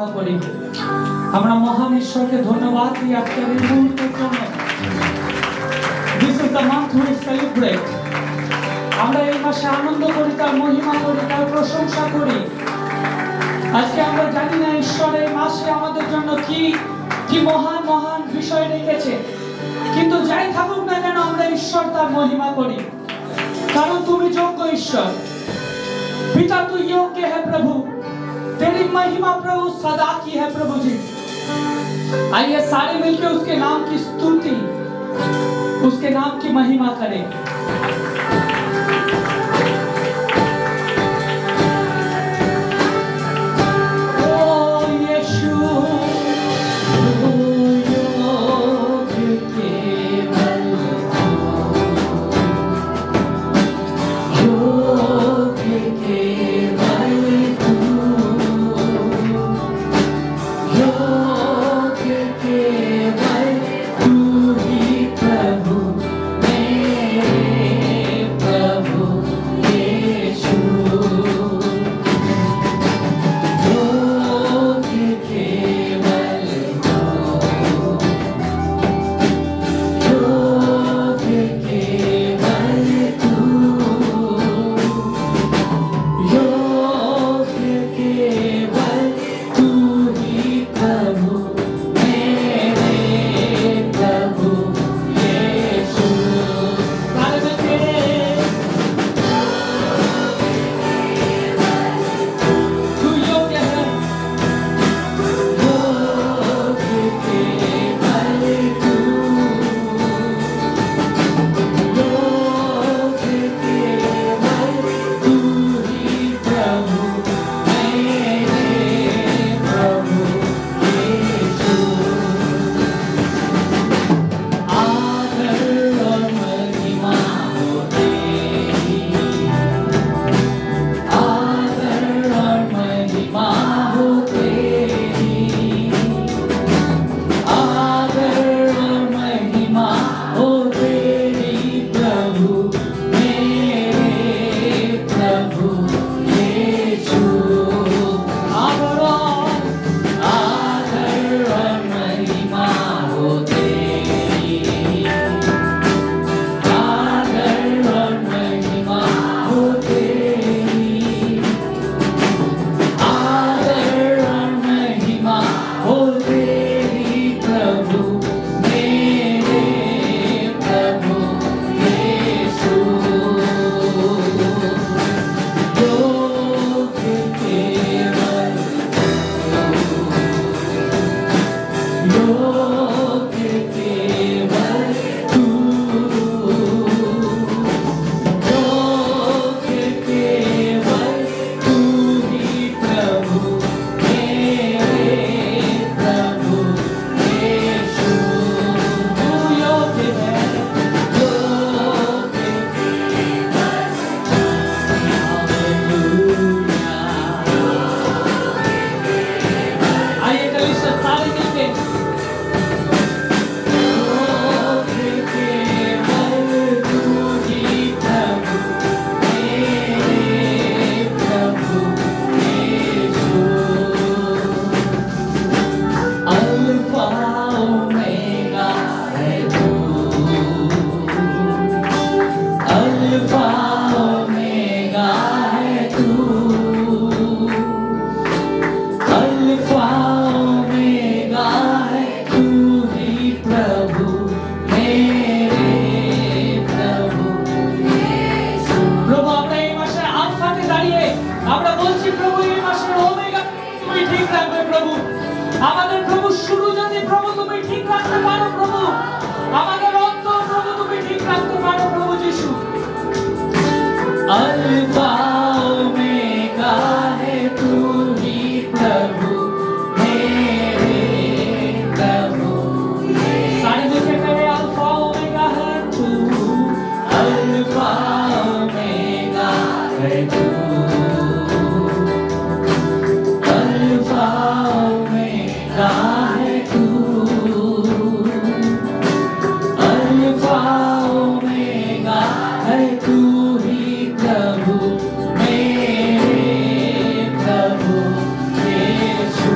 মহিমা করি। আমরা মহান ঈশ্বরকে ধন্যবাদ দিই আজকের এই মুহূর্তের জন্য। This is the month we celebrate. আমরা এই মাসে আনন্দ করি, তার মহিমা করি, তার প্রশংসা করি। আজকে আমরা জানি না ঈশ্বর এই মাসে আমাদের জন্য কি মহান মহান বিষয় রেখেছে, কিন্তু যাই থাকুক না কেন আমরা ঈশ্বর তার মহিমা করি, কারণ তুমি যোগ্য ঈশ্বর। पिता तू योग्य है प्रभु, तेरी महिमा प्रभु सदा की है प्रभु जी। आइए सारे मिलकर उसके नाम की स्तुति, उसके नाम की महिमा करें। আমাদের প্রভু শুরু যদি প্রভু তুমি ঠিক রাখতে পারো, প্রভু আমাদের অন্তর প্রভু তুমি ঠিক রাখতে পারো প্রভু যিশু। अल्फा ओमेगा है तू ही प्रभु मेरे प्रभु। सारे मिलके कहे अल्फा ओमेगा है तू, अल्फा ओमेगा है तू, अल्फा ओमेगा है तू, अल्फा ओमेगा है तू ही प्रभु मेरे प्रभु यीशु।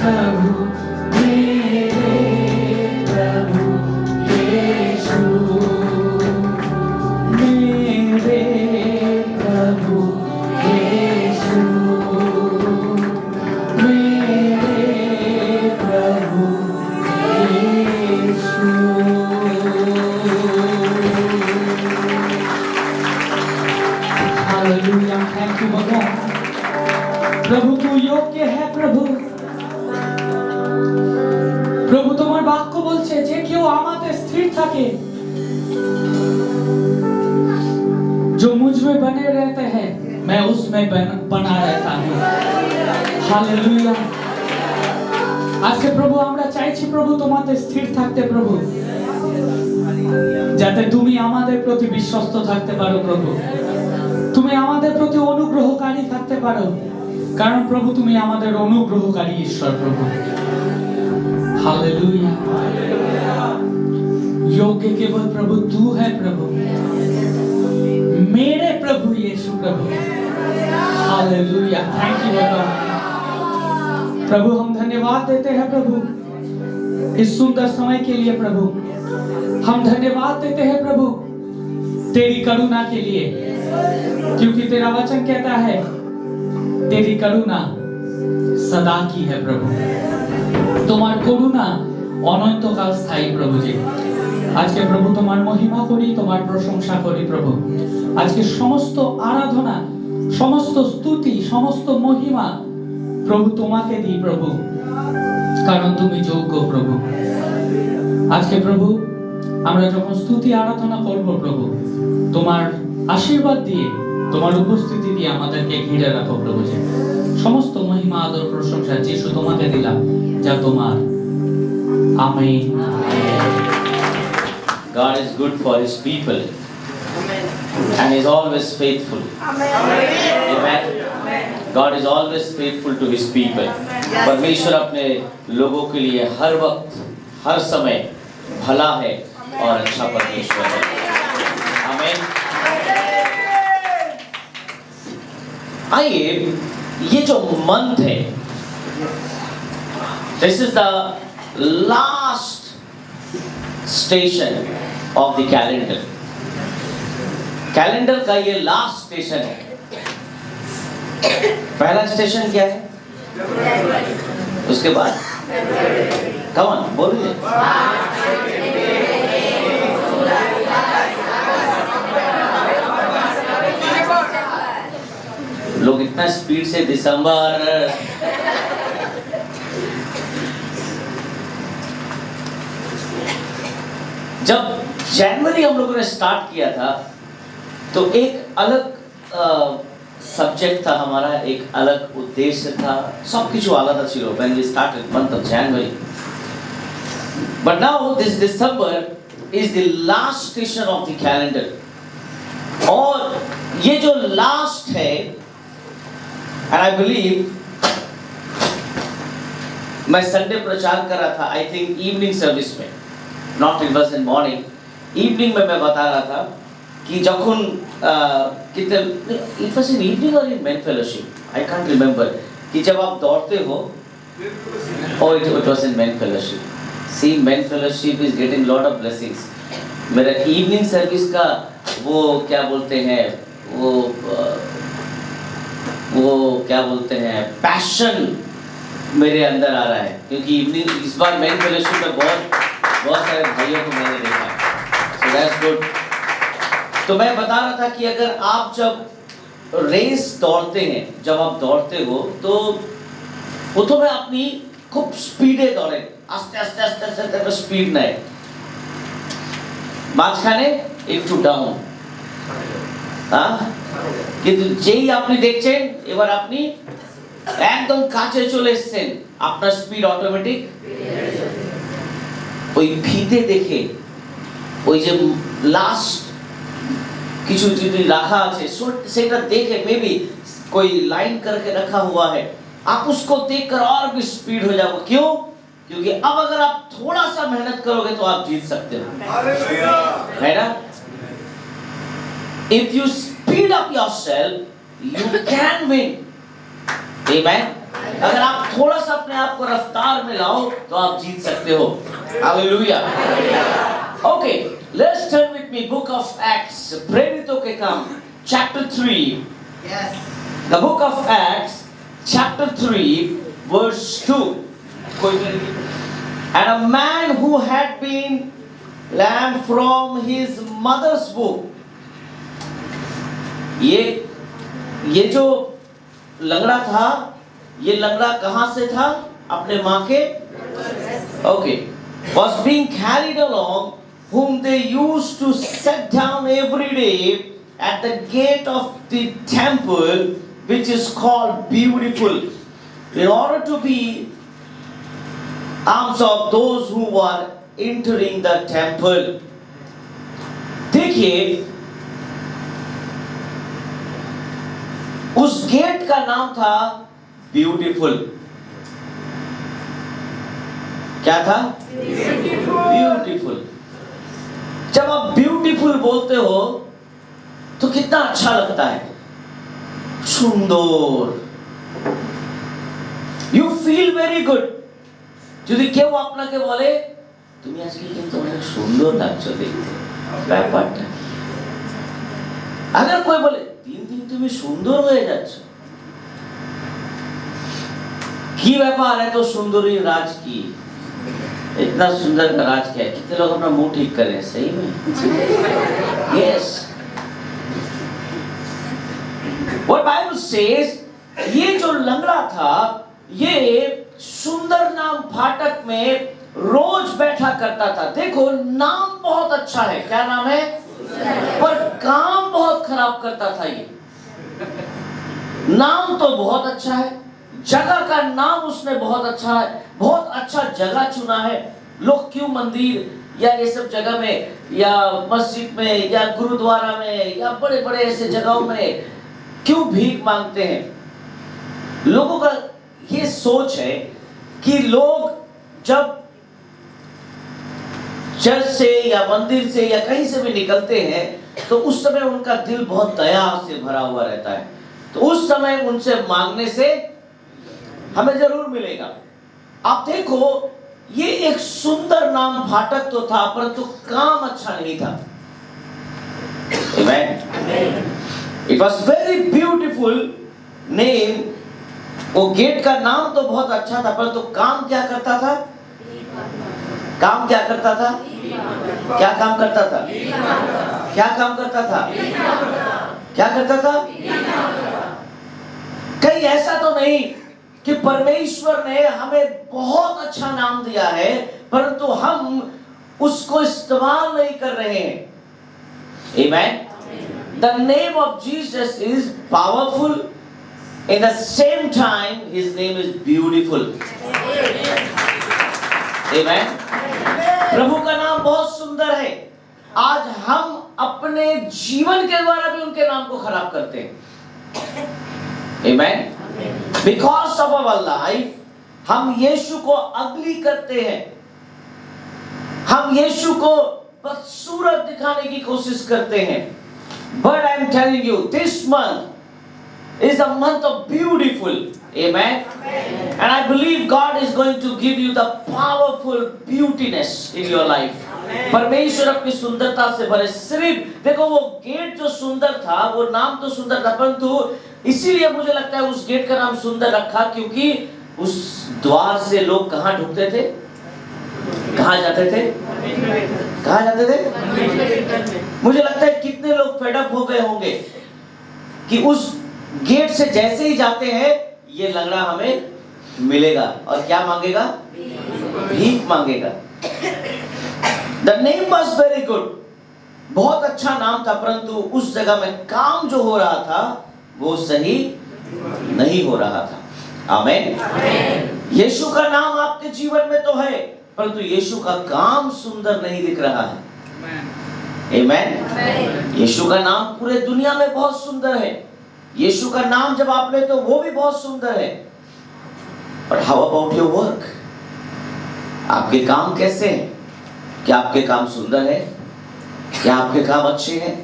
प्रभु मेरे प्रभु यीशु मेरे प्रभु यीशु मेरे प्रभु यीशु। हालेलुया, थैंक यू भगवान। प्रभु तू योग्य है प्रभु। প্রভু তোমার বাক্য বলছে যে কেউ আমাতে স্থির থাকে, जो मुझ में बने रहते हैं मैं उसमें बना रहता हूँ। हालेलुया। আজকে প্রভু আমরা চাইছি প্রভু তোমাতে স্থির থাকতে প্রভু, যাতে তুমি আমাদের প্রতি বিশ্বস্ত থাকতে পারো প্রভু, তুমি আমাদের প্রতি অনুগ্রহকারী থাকতে পারো, কারণ প্রভু তুমি আমাদের অনুগ্রহকারী ঈশ্বর প্রভু। हालेलुया। योग्य केवल प्रभु तू है प्रभु, मेरे प्रभु यीशु प्रभु। Hallelujah, thank you God. प्रभु हम धन्यवाद देते हैं प्रभु इस सुंदर समय के लिए प्रभु। हम धन्यवाद देते हैं प्रभु तेरी करुणा के लिए, क्योंकि तेरा वचन कहता है तेरी करुणा सदा की है प्रभु, তোমার করুণা অনন্তকাল স্থায়ী প্রভুজি। আজকে প্রভু তোমার মহিমা করি, তোমার প্রশংসা করি প্রভু। আজকে সমস্ত আরাধনা, সমস্ত স্তুতি, সমস্ত মহিমা প্রভু তোমাকে দিই প্রভু, কারণ তুমি যোগ্য প্রভু। আজকে প্রভু আমরা যখন স্তুতি আরাধনা করব প্রভু, তোমার আশীর্বাদ দিয়ে, তোমার উপস্থিতি দিয়ে আমাদেরকে ঘিরে রাখো প্রভুজি। সমস্ত মহিমা আদর প্রশংসা যিশু তোমাকে দিলাম, যা তোমার। Amen. God is good for his people. Amen. And is always faithful. Amen. Amen. God is always faithful to his people. परमेश्वर अपने लोगों के लिए हर वक्त हर समय भला है और अच्छा परमेश्वर है। आमीन। आइए, ये जो मंथ है, this is the last station of the calendar. Calendar का ये लास्ट स्टेशन है। पहला स्टेशन क्या है? उसके बाद कम ऑन बोलिए। लोग इतना स्पीड से दिसंबर, जब जनवरी हम लोगों ने स्टार्ट किया था तो एक अलग सब्जेक्ट था हमारा, एक अलग उद्देश्य था, सब कुछ आलादा छिलो when we started month of January. But now this December is the last station of the calendar. और ये जो लास्ट है, and I believe मैं संडे प्रचार कर रहा था, I think evening service में, not it was in morning, evening में मैं बता रहा था कि जखन कितने it was in evening or in men fellowship, I can't remember, कि जब आप दौड़ते हो, oh it was in men fellowship. See, men fellowship is getting lot of blessings. मेरा evening service का वो क्या बोलते हैं, वो क्या बोलते हैं, पैशन मेरे अंदर आ रहा है, क्योंकि इवनिंग इस बार मेन फेलोशिप में बहुत सारे भाइयों को मैंने देखा, so that's good। तो मैं बता रहा था कि अगर आप जब रेस दौड़ते हैं, जब आप दौड़ते हो तो প্রথমে আপনি খুব স্পিডে দৌড়েন, আস্তে আস্তে আস্তে আস্তে স্পিড নেয়, মাঝখানে একটু ডাউন, কিন্তু যেই আপনি দেখছেন এবার আপনি একদম কাছে চলে এসেছেন, আপনার স্পিড অটোমেটিক ওই ফিতে দেখে, ওই যে লাস্ট কিছু যদি রাখা আছে সেটা দেখে, मे बी कोई लाइन करके रखा हुआ है, आप उसको देखकर और भी स्पीड हो जाओगे। क्यों? क्योंकि अब अगर आप थोड़ा सा मेहनत करोगे तो आप जीत सकते हो, है ना? If you speed up yourself, you can win. Amen. अगर आप थोड़ा सा अपने आप को रफ्तार में लाओ तो आप जीत सकते हो। Hallelujah. Okay, let's turn with me book of acts, प्रेरितों के काम, chapter 3। The book of acts chapter 3 verse 2। And a man who had been lame from his mother's womb. ये जो लंगड़ा था, ये लंगड़ा कहाँ से था? अपने माँ के, okay, was being carried along, whom they used to set down every day at the gate of the temple, which is called Beautiful, in order to be arms of those who were entering the temple. देखिए, उस gate का नाम था beautiful. क्या था? Beautiful. जब आप beautiful बोलते हो तो कितना अच्छा लगता है, সুন্দর। You feel very good। যদি কেউ আপনাকে বলে তুমি আজকে কিন্তু অনেক সুন্দর লাগছো দেখতে, ব্যাপারটা अगर कोई बोले तीन दिन তুমি সুন্দর হয়ে যাচ্ছ, কি ব্যাপার, এত সুন্দরী राज की, इतना सुंदर का राज क्या है? कितने लोग अपना मुंह ठीक करें? सही में? Yes। What Bible says, ये जो लंगड़ा था, ये सुंदर नाम फाटक में रोज बैठा करता था। देखो, नाम बहुत अच्छा है, क्या नाम है? पर काम बहुत खराब करता था ये। नाम तो बहुत अच्छा है, जगह का नाम उसने बहुत अच्छा है, बहुत अच्छा जगह चुना है। लोग क्यों मंदिर या ये सब जगह में या मस्जिद में या गुरुद्वारा में या बड़े बड़े ऐसे जगहों में क्यों भीख मांगते हैं? लोगों का ये सोच है कि लोग जब चर्च से या मंदिर से या कहीं से भी निकलते हैं तो उस समय उनका दिल बहुत दया से भरा हुआ रहता है, तो उस समय उनसे मांगने से हमें जरूर मिलेगा। आप देखो, ये एक सुंदर नाम फाटक तो था, परंतु काम अच्छा नहीं था। Amen। It was very beautiful name। वो गेट का नाम तो बहुत अच्छा था, परंतु काम क्या करता था? काम क्या करता था? क्या काम करता था? क्या काम करता था? क्या करता था? कहीं ऐसा तो नहीं कि परमेश्वर ने हमें बहुत अच्छा नाम दिया है, परंतु हम उसको इस्तेमाल नहीं कर रहे हैं। Amen। The name of Jesus is powerful, in the same time his name is beautiful। Amen। प्रभु का नाम बहुत सुंदर है। आज हम अपने जीवन के द्वारा भी उनके नाम को खराब करते हैं। Amen। Because of our life, हम यीशु को अगली करते हैं, हम यीशु को बदसूरत दिखाने की कोशिश करते हैं। But I am telling you, this month is a month of beautiful। Amen। And I believe God is going to give you the powerful beautiness in your life। परमेश्वर अपनी सुंदरता से भरे। सिर्फ देखो, वो गेट जो सुंदर था, वो नाम तो सुंदर था, परंतु इसीलिए मुझे लगता है उस गेट का नाम सुंदर रखा क्योंकि उस द्वार से लोग कहाँ ढुकते थे? कहाँ जाते थे? कहाँ जाते थे? मुझे लगता है कितने लोग फेड अप हो गए होंगे कि उस गेट से जैसे ही जाते हैं ये लंगड़ा हमें मिलेगा और क्या मांगेगा? भीख मांगेगा। The name was very good। बहुत अच्छा नाम था, परंतु उस जगह में काम जो हो रहा था वो सही नहीं हो रहा था। आमेन। यीशु का नाम आपके जीवन में तो है, परंतु यीशु का काम सुंदर नहीं दिख रहा है। आमेन। यीशु का नाम पूरे दुनिया में बहुत सुंदर है। यीशु का नाम जब आप लेते हो वो भी बहुत सुंदर है। But how about your work? आपके काम कैसे हैं? क्या आपके काम सुंदर है? क्या आपके काम अच्छे हैं?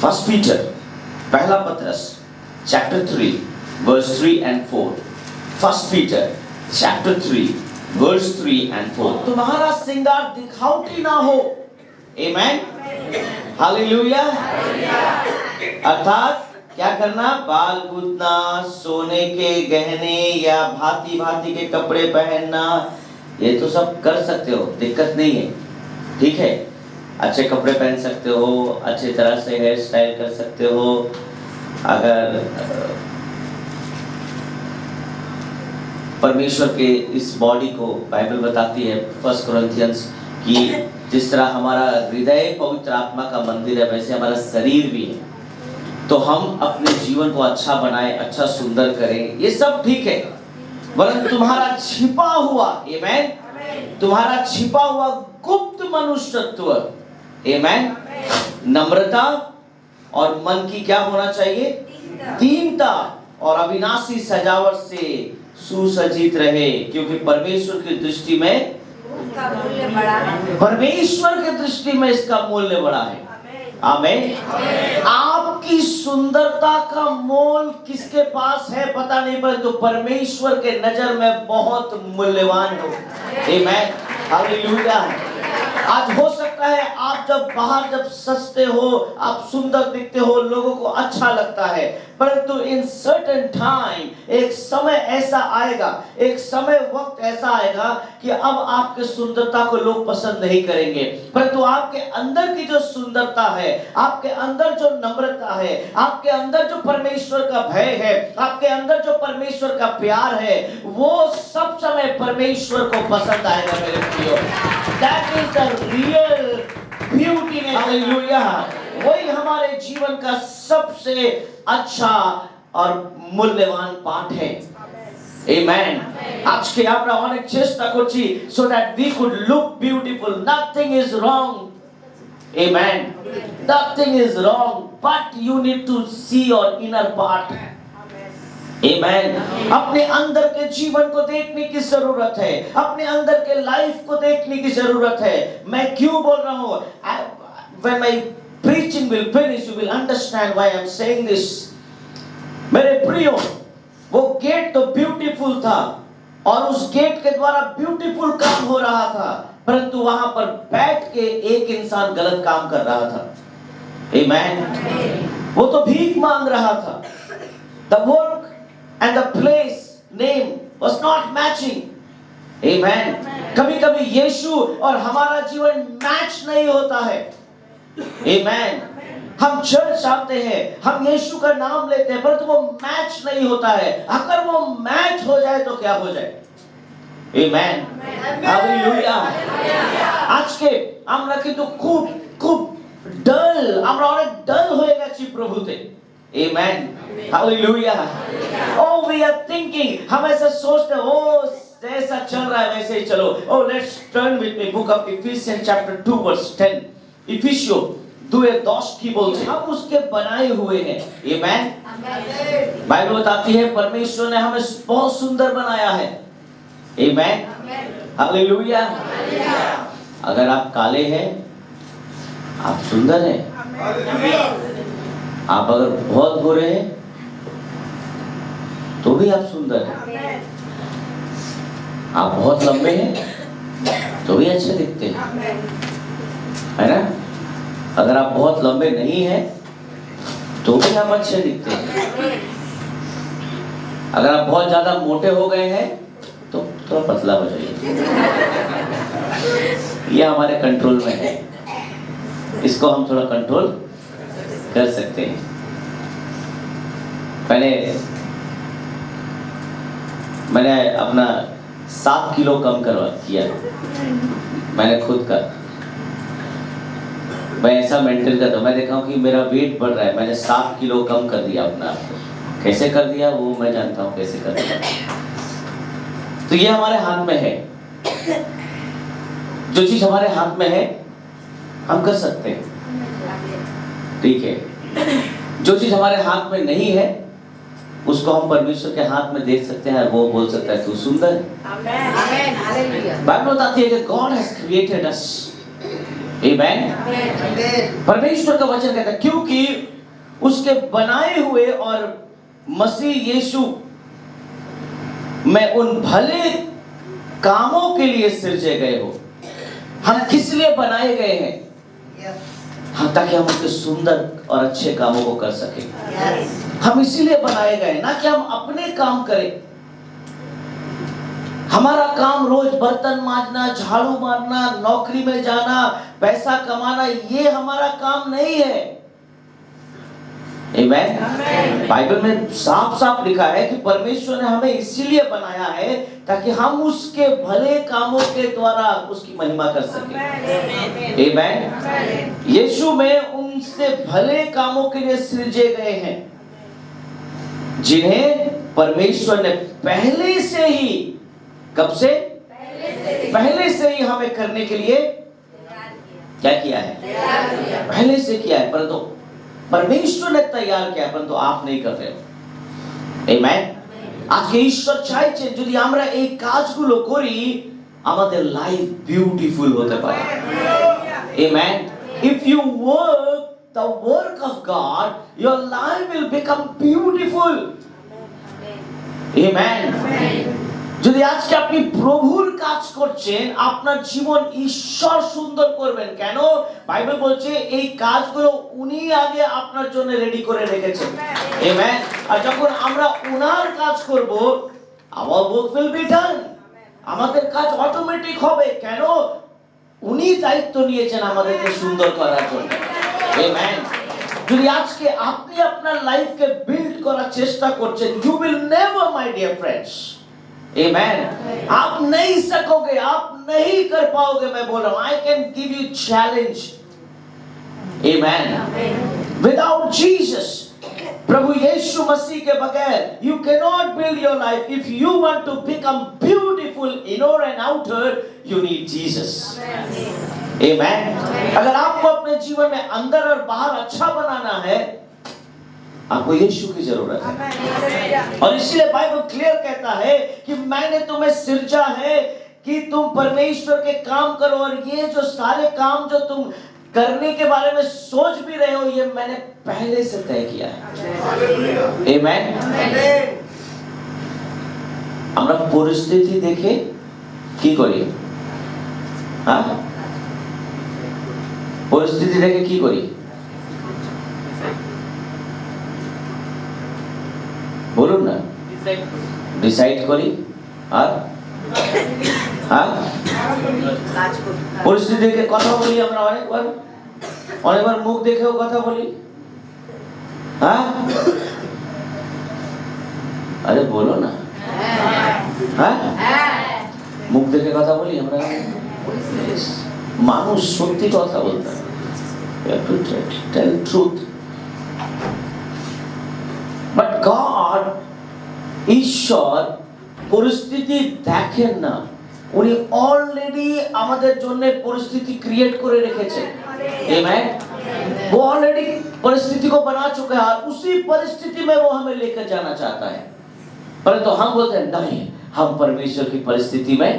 फर्स्ट पीटर, पहला पत्रस, chapter 3 verse 3 and 4। 1 Peter chapter 3 verse 3 and 4. तुम्हारा श्रृंगार दिखावटी ना हो। Amen. हालेलुया। अर्थात क्या करना? बाल गूंथना, सोने के गहने या भांति भांति के कपड़े पहनना, ये तो सब कर सकते हो, दिक्कत नहीं है, ठीक है। अच्छे कपड़े पहन सकते हो, अच्छे तरह से हेयर स्टाइल कर सकते हो। अगर परमेश्वर के इस बॉडी को बाइबल बताती है 1 कोरिन्थियंस कि जिस तरह हमारा हृदय पवित्र आत्मा का मंदिर है, वैसे हमारा शरीर भी है। तो हम अपने जीवन को अच्छा बनाएं, अच्छा सुंदर करें, ये सब ठीक है। वरन तुम्हारा छिपा हुआ, आमेन, तुम्हारा छिपा हुआ गुप्त मनुष्यत्व, आमेन, नम्रता और मन की क्या होना चाहिए? दीनता और अविनाशी सजावट से सुसज्जित रहे, क्योंकि परमेश्वर की दृष्टि में उसका मूल्य बड़ा है। परमेश्वर की दृष्टि में इसका मूल्य बड़ा है। आमीन। आपकी सुंदरता का मोल किसके पास है पता नहीं, पर तो परमेश्वर के नजर में बहुत मूल्यवान हो। आमीन, हालेलुया। आज हो सकता है आप जब बाहर जब सस्ते हो, आप सुंदर दिखते हो, लोगों को अच्छा लगता है, परंतु इन सर्टेन टाइम एक समय ऐसा आएगा, एक समय वक्त ऐसा आएगा कि अब आपके सुंदरता को लोग पसंद नहीं करेंगे, परंतु आपके अंदर की जो सुंदरता है, आपके अंदर जो नम्रता है, आपके अंदर जो परमेश्वर का भय है, आपके अंदर जो परमेश्वर का प्यार है, वो सब समय परमेश्वर को पसंद आएगा मेरे प्रियो। That is the real beauty, hallelujah. वही हमारे जीवन का सबसे अच्छा और मूल्यवान पाठ है। Amen. আজকে আমরা অনেক চেষ্টা করছি so that we could look beautiful. Nothing is wrong. Amen. Nothing is wrong, but you need to see your inner part. Amen. अपने अंदर के जीवन को देखने की जरूरत है, अपने अंदर के लाइफ को देखने की जरूरत है। मैं क्यों बोल रहा हूँ? When my preaching will finish, you will understand why I am saying this. मेरे प्रियो, वो गेट तो ब्यूटीफुल था और उस गेट के द्वारा ब्यूटीफुल काम हो रहा था, परंतु वहां पर बैठ के एक इंसान गलत काम कर रहा था। Amen. वो तो भीख मांग रहा था। The work and the place name was not matching. Amen. कभी-कभी यीशु और हमारा जीवन मैच नहीं होता है। Amen. हम चर्च आते हैं, हम यीशु का नाम लेते हैं, परंतु वो मैच नहीं होता है। अगर वो मैच हो जाए तो क्या हो जाए? Amen. हालेलुया। আজকে আমরা কিন্তু খুব ডাল, আমরা অনেক ডাল হয়ে গেছি প্রভুতে। Amen. Hallelujah. Oh, we are thinking, हम ऐसा सोचते हैं, oh, जैसा चल रहा है वैसे ही चलो। Oh, let's turn with me book of Ephesians chapter 2 verse 10. इफिसियो 2:10 की बोलते हैं, हम उसके बनाए हुए हैं। Amen. बाइबल बताती है परमेश्वर ने हमें बहुत सुंदर बनाया है। Amen. Hallelujah. अगर आप काले हैं, आप सुंदर हैं। आप अगर बहुत गोरे हैं तो भी आप सुंदर हैं। आप बहुत लंबे हैं तो भी अच्छे दिखते हैं, है ना? अगर आप बहुत लंबे नहीं हैं तो भी आप अच्छे दिखते हैं। अगर आप बहुत ज्यादा मोटे हो गए हैं तो थोड़ा पतला हो जाइए। ये हमारे कंट्रोल में है, इसको हम थोड़ा कंट्रोल कर सकते हैं। मैंने अपना 7 किलो कम किया, मैंने खुद का। मैं ऐसा मेंटेन करता हूँ, मैं देखा हूँ कि मेरा वेट बढ़ रहा है, मैंने 7 किलो कम कर दिया अपना आप को। कैसे कर दिया वो मैं जानता हूँ कैसे कर दिया। तो ये हमारे हाथ में है, जो चीज हमारे हाथ में है हम कर सकते हैं, ठीक है। जो चीज हमारे हाथ में नहीं है उसको हम परमेश्वर के हाथ में देख सकते हैं, वो बोल सकता है तू सुंदर है। आमेन, हालेलुया। बाइबल बताती है कि गॉड हैज क्रिएटेड अस। आमेन। परमेश्वर का वचन कहता है क्योंकि उसके बनाए हुए और मसीह यीशु मैं उन भले कामों के लिए सृजे गए हो। हम किस लिए बनाए गए हैं? हाँ, ताकि हम उसके सुंदर और अच्छे कामों को कर सके। हम इसीलिए बनाए गए, ना कि हम अपने काम करें। हमारा काम रोज बर्तन मांजना, झाड़ू मारना, नौकरी में जाना, पैसा कमाना, ये हमारा काम नहीं है। आमेन। बाइबल में साफ साफ लिखा है कि परमेश्वर ने हमें इसीलिए बनाया है ताकि हम उसके भले कामों के द्वारा उसकी महिमा कर सकें। आमेन। यीशु में उनसे भले कामों के लिए सृजे गए हैं जिन्हें परमेश्वर ने पहले से ही, कब से? पहले से ही हमें करने के लिए क्या किया है? पहले से किया है, परंतु परमेश्वर ने तैयार किया, परंतु आप नहीं कर रहे हो। आमेन। আজকে ঈশ্বর চাইছেন যদি আমরা এই কাজগুলো করি আমাদের লাইফ বিউটিফুল হতে পারে। Amen. If you work the work of God, your life will become beautiful. Amen. যদি আজকে আপনি প্রভুর কাজ করছেন আপনার জীবন ঈশ্বর সুন্দর করবেন। কেন? বাইবেল বলছে এই কাজগুলো উনি আগে আপনার জন্য রেডি করে রেখেছেন। আমেন। আর যখন আমরা ওনার কাজ করব our work will be done, আমাদের কাজ অটোমেটিক হবে। কেন? উনি দায়িত্ব নিয়েছেন আমাদেরকে সুন্দর করার জন্য। আমেন। যদি আজকে আপনি আপনার লাইফকে বিল্ড করার চেষ্টা করছেন, you will never, my dear friends, Amen. आप नहीं सकोगे, आप नहीं कर पाओगे। मैं बोल रहा हूं, I can give you challenge. Amen. Without Jesus, प्रभु यीशु मसीह के बगैर you cannot build your life. If you want to become beautiful inner and outer, you need Jesus. Amen. अगर आपको अपने जीवन में अंदर और बाहर अच्छा बनाना है आपको यीशु की जरूरत है। और इसलिए बाइबल क्लियर कहता है कि मैंने तुम्हें सृजा है कि तुम परमेश्वर के काम करो, और ये जो सारे काम जो तुम करने के बारे में सोच भी रहे हो ये मैंने पहले से तय किया है। आमेन। আমরা পরিস্থিতি দেখে কি করি? হ্যাঁ, পরিস্থিতি দেখে কি করি? বলুন না। ডিসাইড করি আর পরিস্থিতি দেখে কথা বলি। আমরা অনেকবার মুখ দেখেও কথা বলি। হ্যাঁ, আরে বলো না। হ্যাঁ, মুখ দেখে কথা বলি আমরা। মানুষ সত্যি কথা বলতে টেল ট্রুথ। But God, ঈশ্বর পরিস্থিতি দেখেন না, উনি অলরেডি আমাদের জন্য পরিস্থিতি ক্রিएट করে রেখেছেন। आमेन। वो ऑलरेडी परिस्थिति को बना चुका है और उसी परिस्थिति में वो हमें लेकर जाना चाहता है। परंतु हम बोलते हैं नहीं, हम परमेश्वर की परिस्थिति में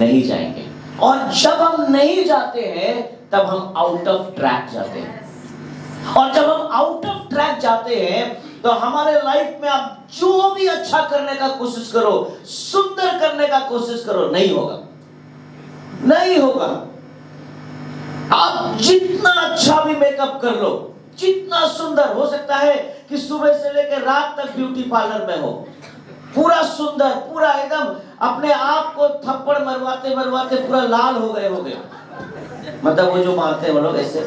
नहीं जाएंगे। और जब हम नहीं जाते हैं तब हम आउट ऑफ ट्रैक जाते हैं। और जब हम आउट ऑफ ट्रैक जाते हैं तो हमारे लाइफ में आप जो भी अच्छा करने का कोशिश करो, सुंदर करने का कोशिश करो, नहीं होगा, नहीं होगा। आप जितना अच्छा भी मेकअप कर लो, जितना सुंदर हो सकता है कि सुबह से लेकर रात तक ब्यूटी पार्लर में हो, पूरा सुंदर, पूरा एकदम अपने आप को थप्पड़ मरवाते मरवाते पूरा लाल हो गए होगे। मतलब वो जो मारते हैं वो लोग ऐसे,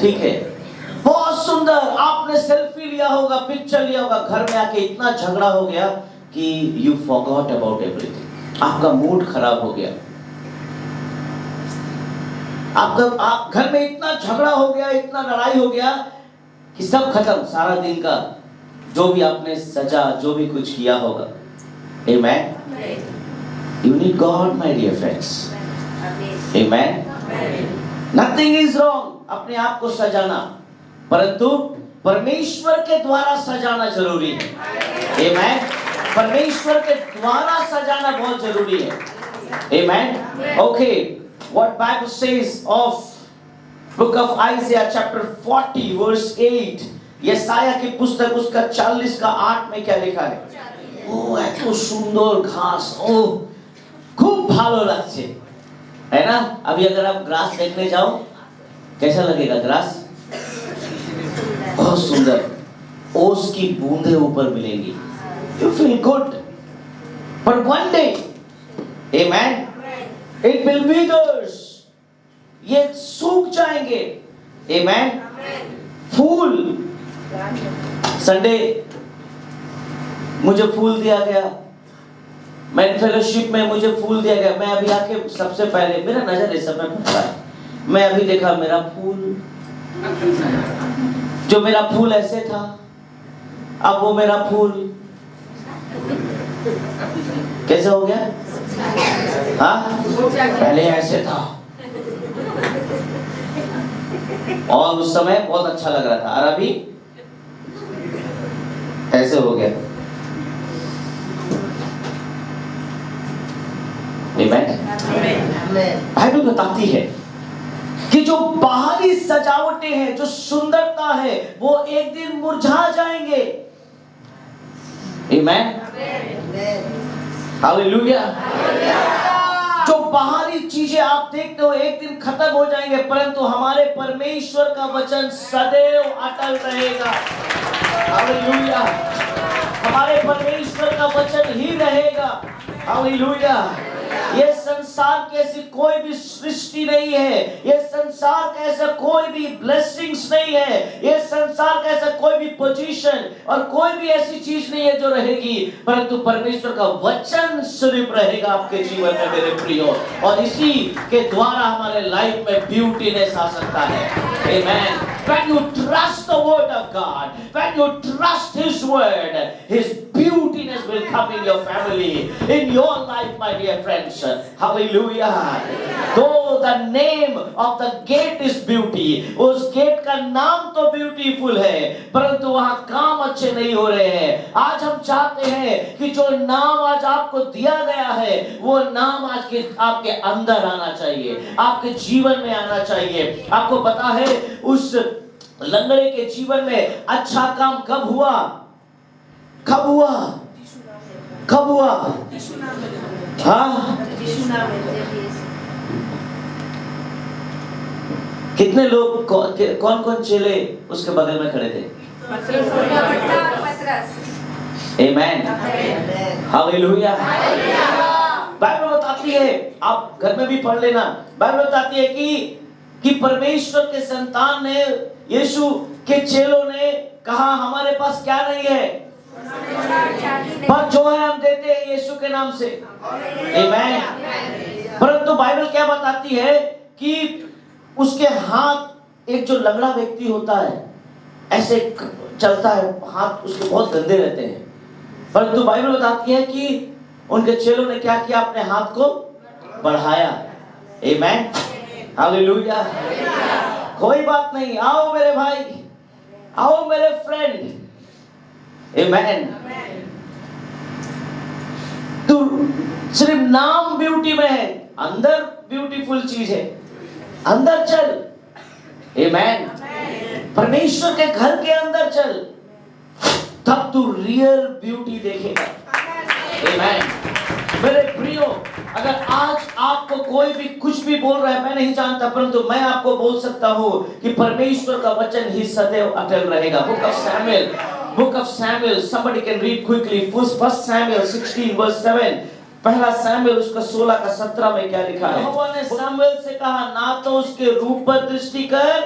ठीक है, बहुत सुंदर। आपने सेल्फी लिया होगा, पिक्चर लिया होगा, घर में आके इतना झगड़ा हो गया कि यू फॉरगॉट अबाउट एवरीथिंग। आपका मूड खराब हो गया। आप घर में इतना झगड़ा हो गया, इतना लड़ाई हो गया कि सब खत्म। सारा दिन का जो भी आपने सजा, जो भी कुछ किया होगा। Amen. You need God, my dear friends. Amen. Nothing is wrong अपने आप को सजाना, परंतु परमेश्वर के द्वारा सजाना जरूरी है। Amen. परमेश्वर के द्वारा सजाना बहुत जरूरी है। Amen. Okay, what Bible says of book of Isaiah chapter 40 verse 8, यसाया की पुस्तक उसका 40 का 8 में क्या लिखा है? ও এত সুন্দর घास ও खूब ভালো লাগছে है ना। अभी अगर आप ग्रास देखने जाओ कैसा लगेगा ग्रास, बहुत सुंदर, ओस की बूंदे ऊपर मिलेंगी, you feel good, but one day amen it will withers, ये सूख जाएंगे amen। फूल संडे मुझे फूल दिया गया, मैं फेलोशिप में मुझे फूल दिया गया, मैं अभी आके सबसे पहले मेरा नजर इस समय पड़ता है, मैं अभी देखा मेरा फूल, जो मेरा फूल ऐसे था अब वो मेरा फूल कैसे हो गया, हाँ पहले ऐसे था और उस समय बहुत अच्छा लग रहा था और अभी ऐसे हो गया। बाइबल बताती है कि जो बाहरी सजावटें हैं, जो सुंदरता है, वो एक दिन मुरझा जाएंगे। आमेन, हालेलुया। जो बाहरी चीजें आप देखते हो एक दिन खत्म हो जाएंगे, परंतु हमारे परमेश्वर का वचन सदैव अटल रहेगा। हालेलुया, हमारे परमेश्वर का वचन ही रहेगा। हालेलुया। ये संसार की ऐसी कोई भी सृष्टि नहीं है, ये संसार का ऐसा कोई भी ब्लेसिंग्स नहीं है, ये संसार का ऐसा कोई भी पोजीशन और कोई भी ऐसी चीज नहीं है जो रहेगी, परंतु परमेश्वर का वचन सिर्फ रहेगा आपके जीवन में मेरे प्रियो, और इसी के द्वारा हमारे लाइफ में ब्यूटीनेस आ सकता है। आमेन। When you trust the word of God, when you trust His word, His beautiness will come in your family, in your life, my dear friends. Hallelujah. Though the name of the gate is beauty, उस gate का नाम तो beautiful है, परंतु वहां काम अच्छे नहीं हो रहे हैं। आज हम चाहते हैं कि जो नाम आज आपको दिया गया है, वो नाम आज के आपके अंदर आना चाहिए, आपके जीवन में आना चाहिए। आपको पता है उस लंगड़े के जीवन में अच्छा काम कब हुआ, कब हुआ, कब हुआ, हाँ? कितने लोग कौन कौन चेले उसके बगल में खड़े थे? आमेन, हालेलुया। बाइबल बताती है, आप घर में भी पढ़ लेना, बाइबल बताती है कि परमेश्वर के संतान ने, यीशु के चेलों ने कहा हमारे पास क्या नहीं है, पर जो है हम देते हैं यीशु के नाम से। आमेन। परंतु बाइबल क्या बताती है कि उसके हाथ, एक जो लंगड़ा व्यक्ति होता है ऐसे चलता है, हाथ उसके बहुत गंदे रहते हैं, परंतु बाइबल बताती है कि उनके चेलों ने क्या किया, अपने हाथ को बढ़ाया। आमेन, हालेलुया। कोई बात नहीं, आओ मेरे भाई, आओ मेरे फ्रेंड। आमेन। तू सिर्फ नाम ब्यूटी में है, अंदर ब्यूटीफुल चीज है, अंदर चल। आमेन। परमेश्वर के घर के अंदर चल, तब तू रियल ब्यूटी देखेगा। आमेन। मेरे प्रियो, अगर आज आपको कोई भी कुछ भी बोल रहा है, मैं नहीं जानता, परंतु मैं आपको बोल सकता हूँ कि परमेश्वर का वचन ही सदैव अटल रहेगा। Book of Samuel, somebody can read quickly, First Samuel 16 verse 7। पहला सैमुएल उसका 16 का 17 में क्या लिखा है? यहोवा ने सैमुएल से कहा, ना तो उसके रूप पर दृष्टि कर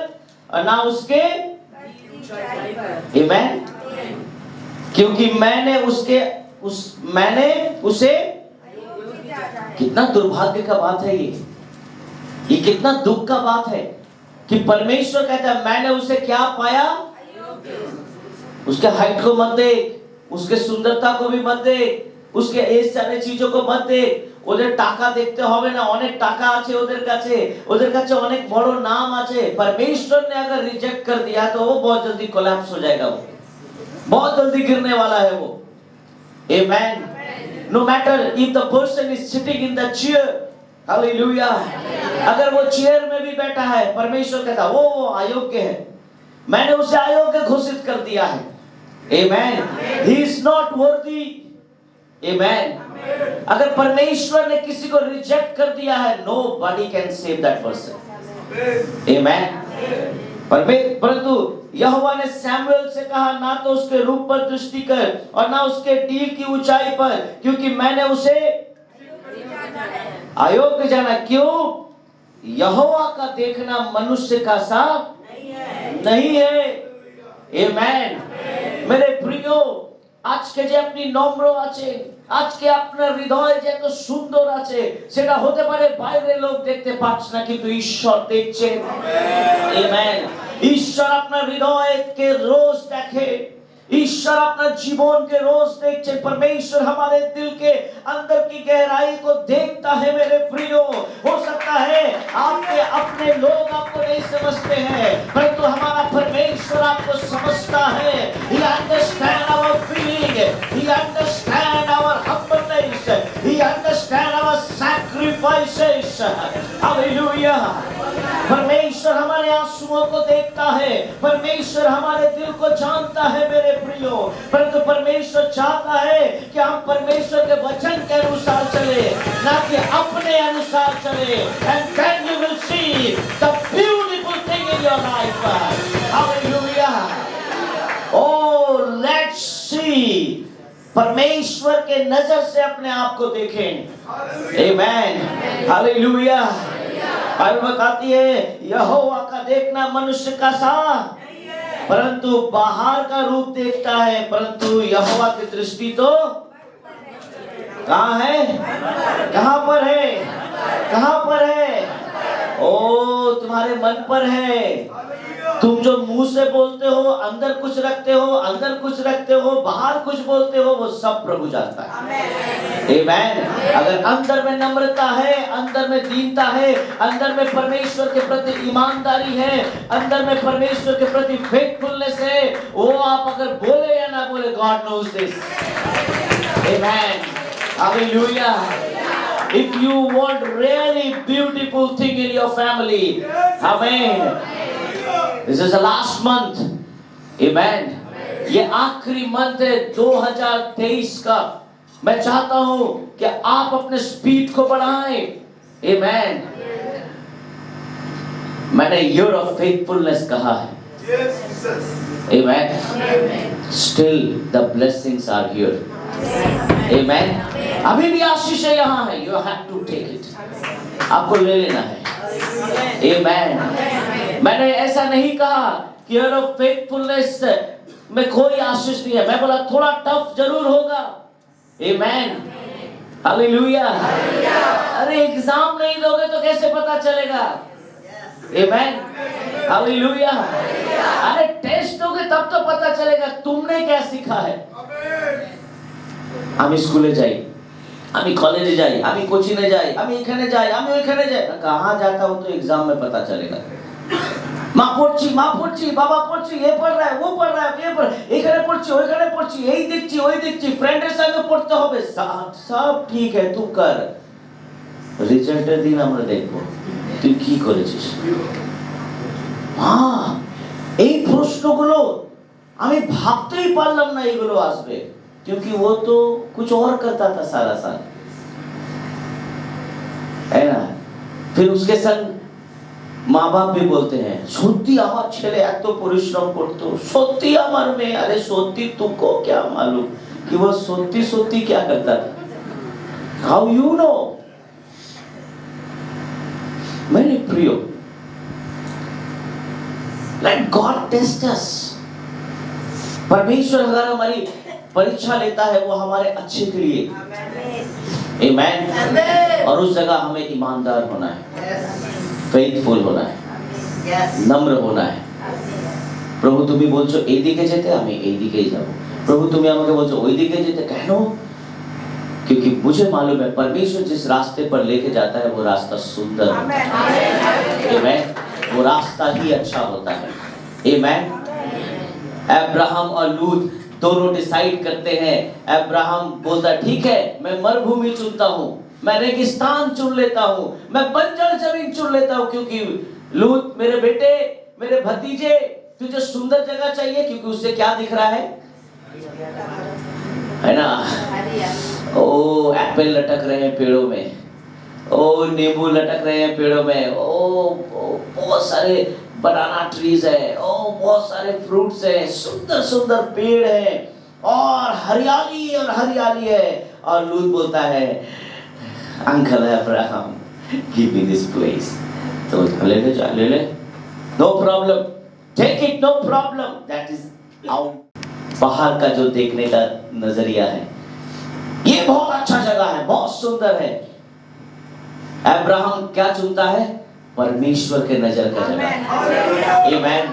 और ना उसके, आमेन, क्योंकि मैंने उसे, कितना दुर्भाग्य का बात है ये कितना दुख का बात है कि परमेश्वर कहता है मैंने उसे क्या पाया, उसके हाइट को मत देख, उसके सुंदरता को भी मत देख, उसके এই সারে चीजों को मत देख, ওদের টাকা দেখতে হবে না, অনেক টাকা আছে ওদের কাছে অনেক বড় নাম আছে। परमेश्वर ने अगर रिजेक्ट कर दिया तो वो बहुत जल्दी कोलैप्स हो जाएगा, वो बहुत जल्दी गिरने वाला है वो। आमेन। No matter if the person is sitting in the chair, hallelujah, अगर वो चेयर में भी बैठा है, परमेश्वर कहता वो अयोग्य है, मैंने उसे अयोग्य घोषित कर दिया है। Amen. He is not worthy, Amen. अगर परमेश्वर ने किसी को रिजेक्ट कर दिया है, nobody can save that person. Amen. परंतु यहोवा ने सैमुएल से कहा, ना तो उसके रूप पर दृष्टि कर और ना उसके टील की ऊंचाई पर, क्योंकि मैंने उसे अयोग्य जाना। क्यों? यहोवा का देखना मनुष्य का सा नहीं है। Amen. मेरे प्रियो, আজকে যে আপনি নম্র আছেন, আজকে আপনার হৃদয় যে এত সুন্দর আছে, সেটা হতে পারে বাইরে লোক দেখতে পাচ্ছে না, কিন্তু ঈশ্বর দেখছেন। Amen. ঈশ্বর আপনার হৃদয়কে রোজ দেখে, ईश्वर अपना जीवन के रोज देखते। परमेश्वर हमारे दिल के अंदर की गहराई को देखता है। मेरे प्रियो, हो सकता है आपके अपने लोग आपको नहीं समझते हैं, परंतु हमारा परमेश्वर आपको समझता है। He understand our feeling, He understand our humbleness, He understand our sacrifices. Hallelujah. परमेश्वर हमारे आंसुओं को देखता है, परमेश्वर हमारे दिल को जानता है। मेरे प्रियो, परंतु परमेश्वर चाहता है कि हम परमेश्वर के वचन के अनुसार चले, ना कि अपने अनुसार चले। And then you will see the beautiful thing in your life. Hallelujah. Oh, let's see. परमेश्वर के नजर से अपने आप को देखें। Amen. Hallelujah. बाइबल बताती है, यहोवा का देखना मनुष्य का सा, परंतु बाहर का रूप देखता है, परंतु यहोवा की दृष्टि तो कहाँ है? कहाँ पर है? कहाँ पर है? ओ, तुम्हारे मन पर है। तुम जो मुंह से बोलते हो, अंदर कुछ रखते हो, अंदर कुछ रखते हो, बाहर कुछ बोलते हो, वो सब प्रभु जानता है। Amen. अगर अंदर में नम्रता है, अंदर में दीनता है, अंदर में परमेश्वर के प्रति ईमानदारी है, अंदर में परमेश्वर के प्रति फेथफुलनेस है, वो आप अगर बोले या ना बोले, God knows this. Amen. Hallelujah. If you want really beautiful thing in your family, Amen. This is the last month. Amen. ये आखिरी मंथ है 2023 का। मैं चाहता हूं कि आप अपने स्पीड को बढ़ाएं। Amen. मैंने year of faithfulness कहा है। Amen. Still the blessings are here. Amen. अभी भी आशीषें यहाँ है। You have to take it. आपको ले लेना है। Amen. मैंने ऐसा नहीं कहा कि year of faithfulness में कोई आशीष नहीं है। मैं बोला थोड़ा टफ जरूर होगा। Amen. Hallelujah. अरे एग्जाम नहीं दोगे तो कैसे पता चलेगा? Amen. Hallelujah. अरे टेस्ट दोगे तब तो पता चलेगा तुमने क्या सीखा है। আমি স্কুলে যাই, আমি কলেজে যাই, আমি কোচিংয়ে যাই, আমি এখানে যাই, আমি ওইখানে যাই, कहाँ जाता हूँ तो एग्जाम में पता चलेगा। মা পড়ছি, বাবা পড়ছি, এ পড় रहा है, वो पढ़ रहा है, ये पढ़, এখানে পড়ছি, ওইখানে পড়ছি, এই দেখছি, ওই দেখছি, ফ্রেন্ডের সঙ্গে পড়তে হবে, সব ঠিক है, तू कर। রিজাল্টের দিন আমরা দেখব তুই কি করেছিস। হ্যাঁ, এই প্রশ্নগুলো আমি ভাবতেই পারলাম না এগুলো আসবে, क्योंकि वो तो कुछ और करता था सारा साल, है ना। फिर उसके संग মা বাপ भी बोलते हैं সত্যি আমার ছেলে এত পরিশ্রম করতো, সত্যি আমার মেয়ে। अरे সত্যি तुमको क्या मालूम कि वो सत्ती सत्ती क्या करता था? How you know? मेरे प्रियो, let God test us. परमेश्वर अगर हमारी परीक्षा लेता है वो हमारे अच्छे के लिए। Amen. और उस जगह हमें ईमानदार होना है, फेथफुल होना है, नम्र होना है। প্রভু তুমি বলছো এই দিকে যেতে, আমি এই দিকেই যাব। প্রভু তুমি আমাকে বলছো ওই দিকে যেতে, কেন? क्योंकि मुझे मालूम है परमेश्वर जिस रास्ते पर लेके जाता है वो रास्ता सुंदर होता है। Amen. वो रास्ता ही अच्छा होता है। Amen. अब्राहम और लूत दोनों डिसाइड करते हैं। अब्राहम बोलता ठीक है, मैं मरुभूमि चुनता हूँ, मैं रेगिस्तान चुन लेता हूँ, मैं बंजर जमीन चुन लेता हूँ, क्योंकि लूत मेरे बेटे, मेरे भतीजे, तुझे सुंदर जगह चाहिए, क्योंकि उससे क्या दिख रहा है ना। ओ एप्पल लटक रहे हैं पेड़ों में, ओ नींबू लटक रहे हैं पेड़ों में, ओ बहुत सारे बनाना ट्रीज है, ओ बहुत सारे फ्रूट्स है, सुंदर सुंदर पेड़ है और हरियाली है। और लूत बोलता है, uncle Abraham give me this place. तो ले ले, no problem, take it, no problem. That is out, बाहर का जो देखने का नजरिया है, ये बहुत अच्छा जगह है, बहुत सुंदर है। अब्राहम क्या चुनता है? परमेश्वर के नजर का जगह। आमीन।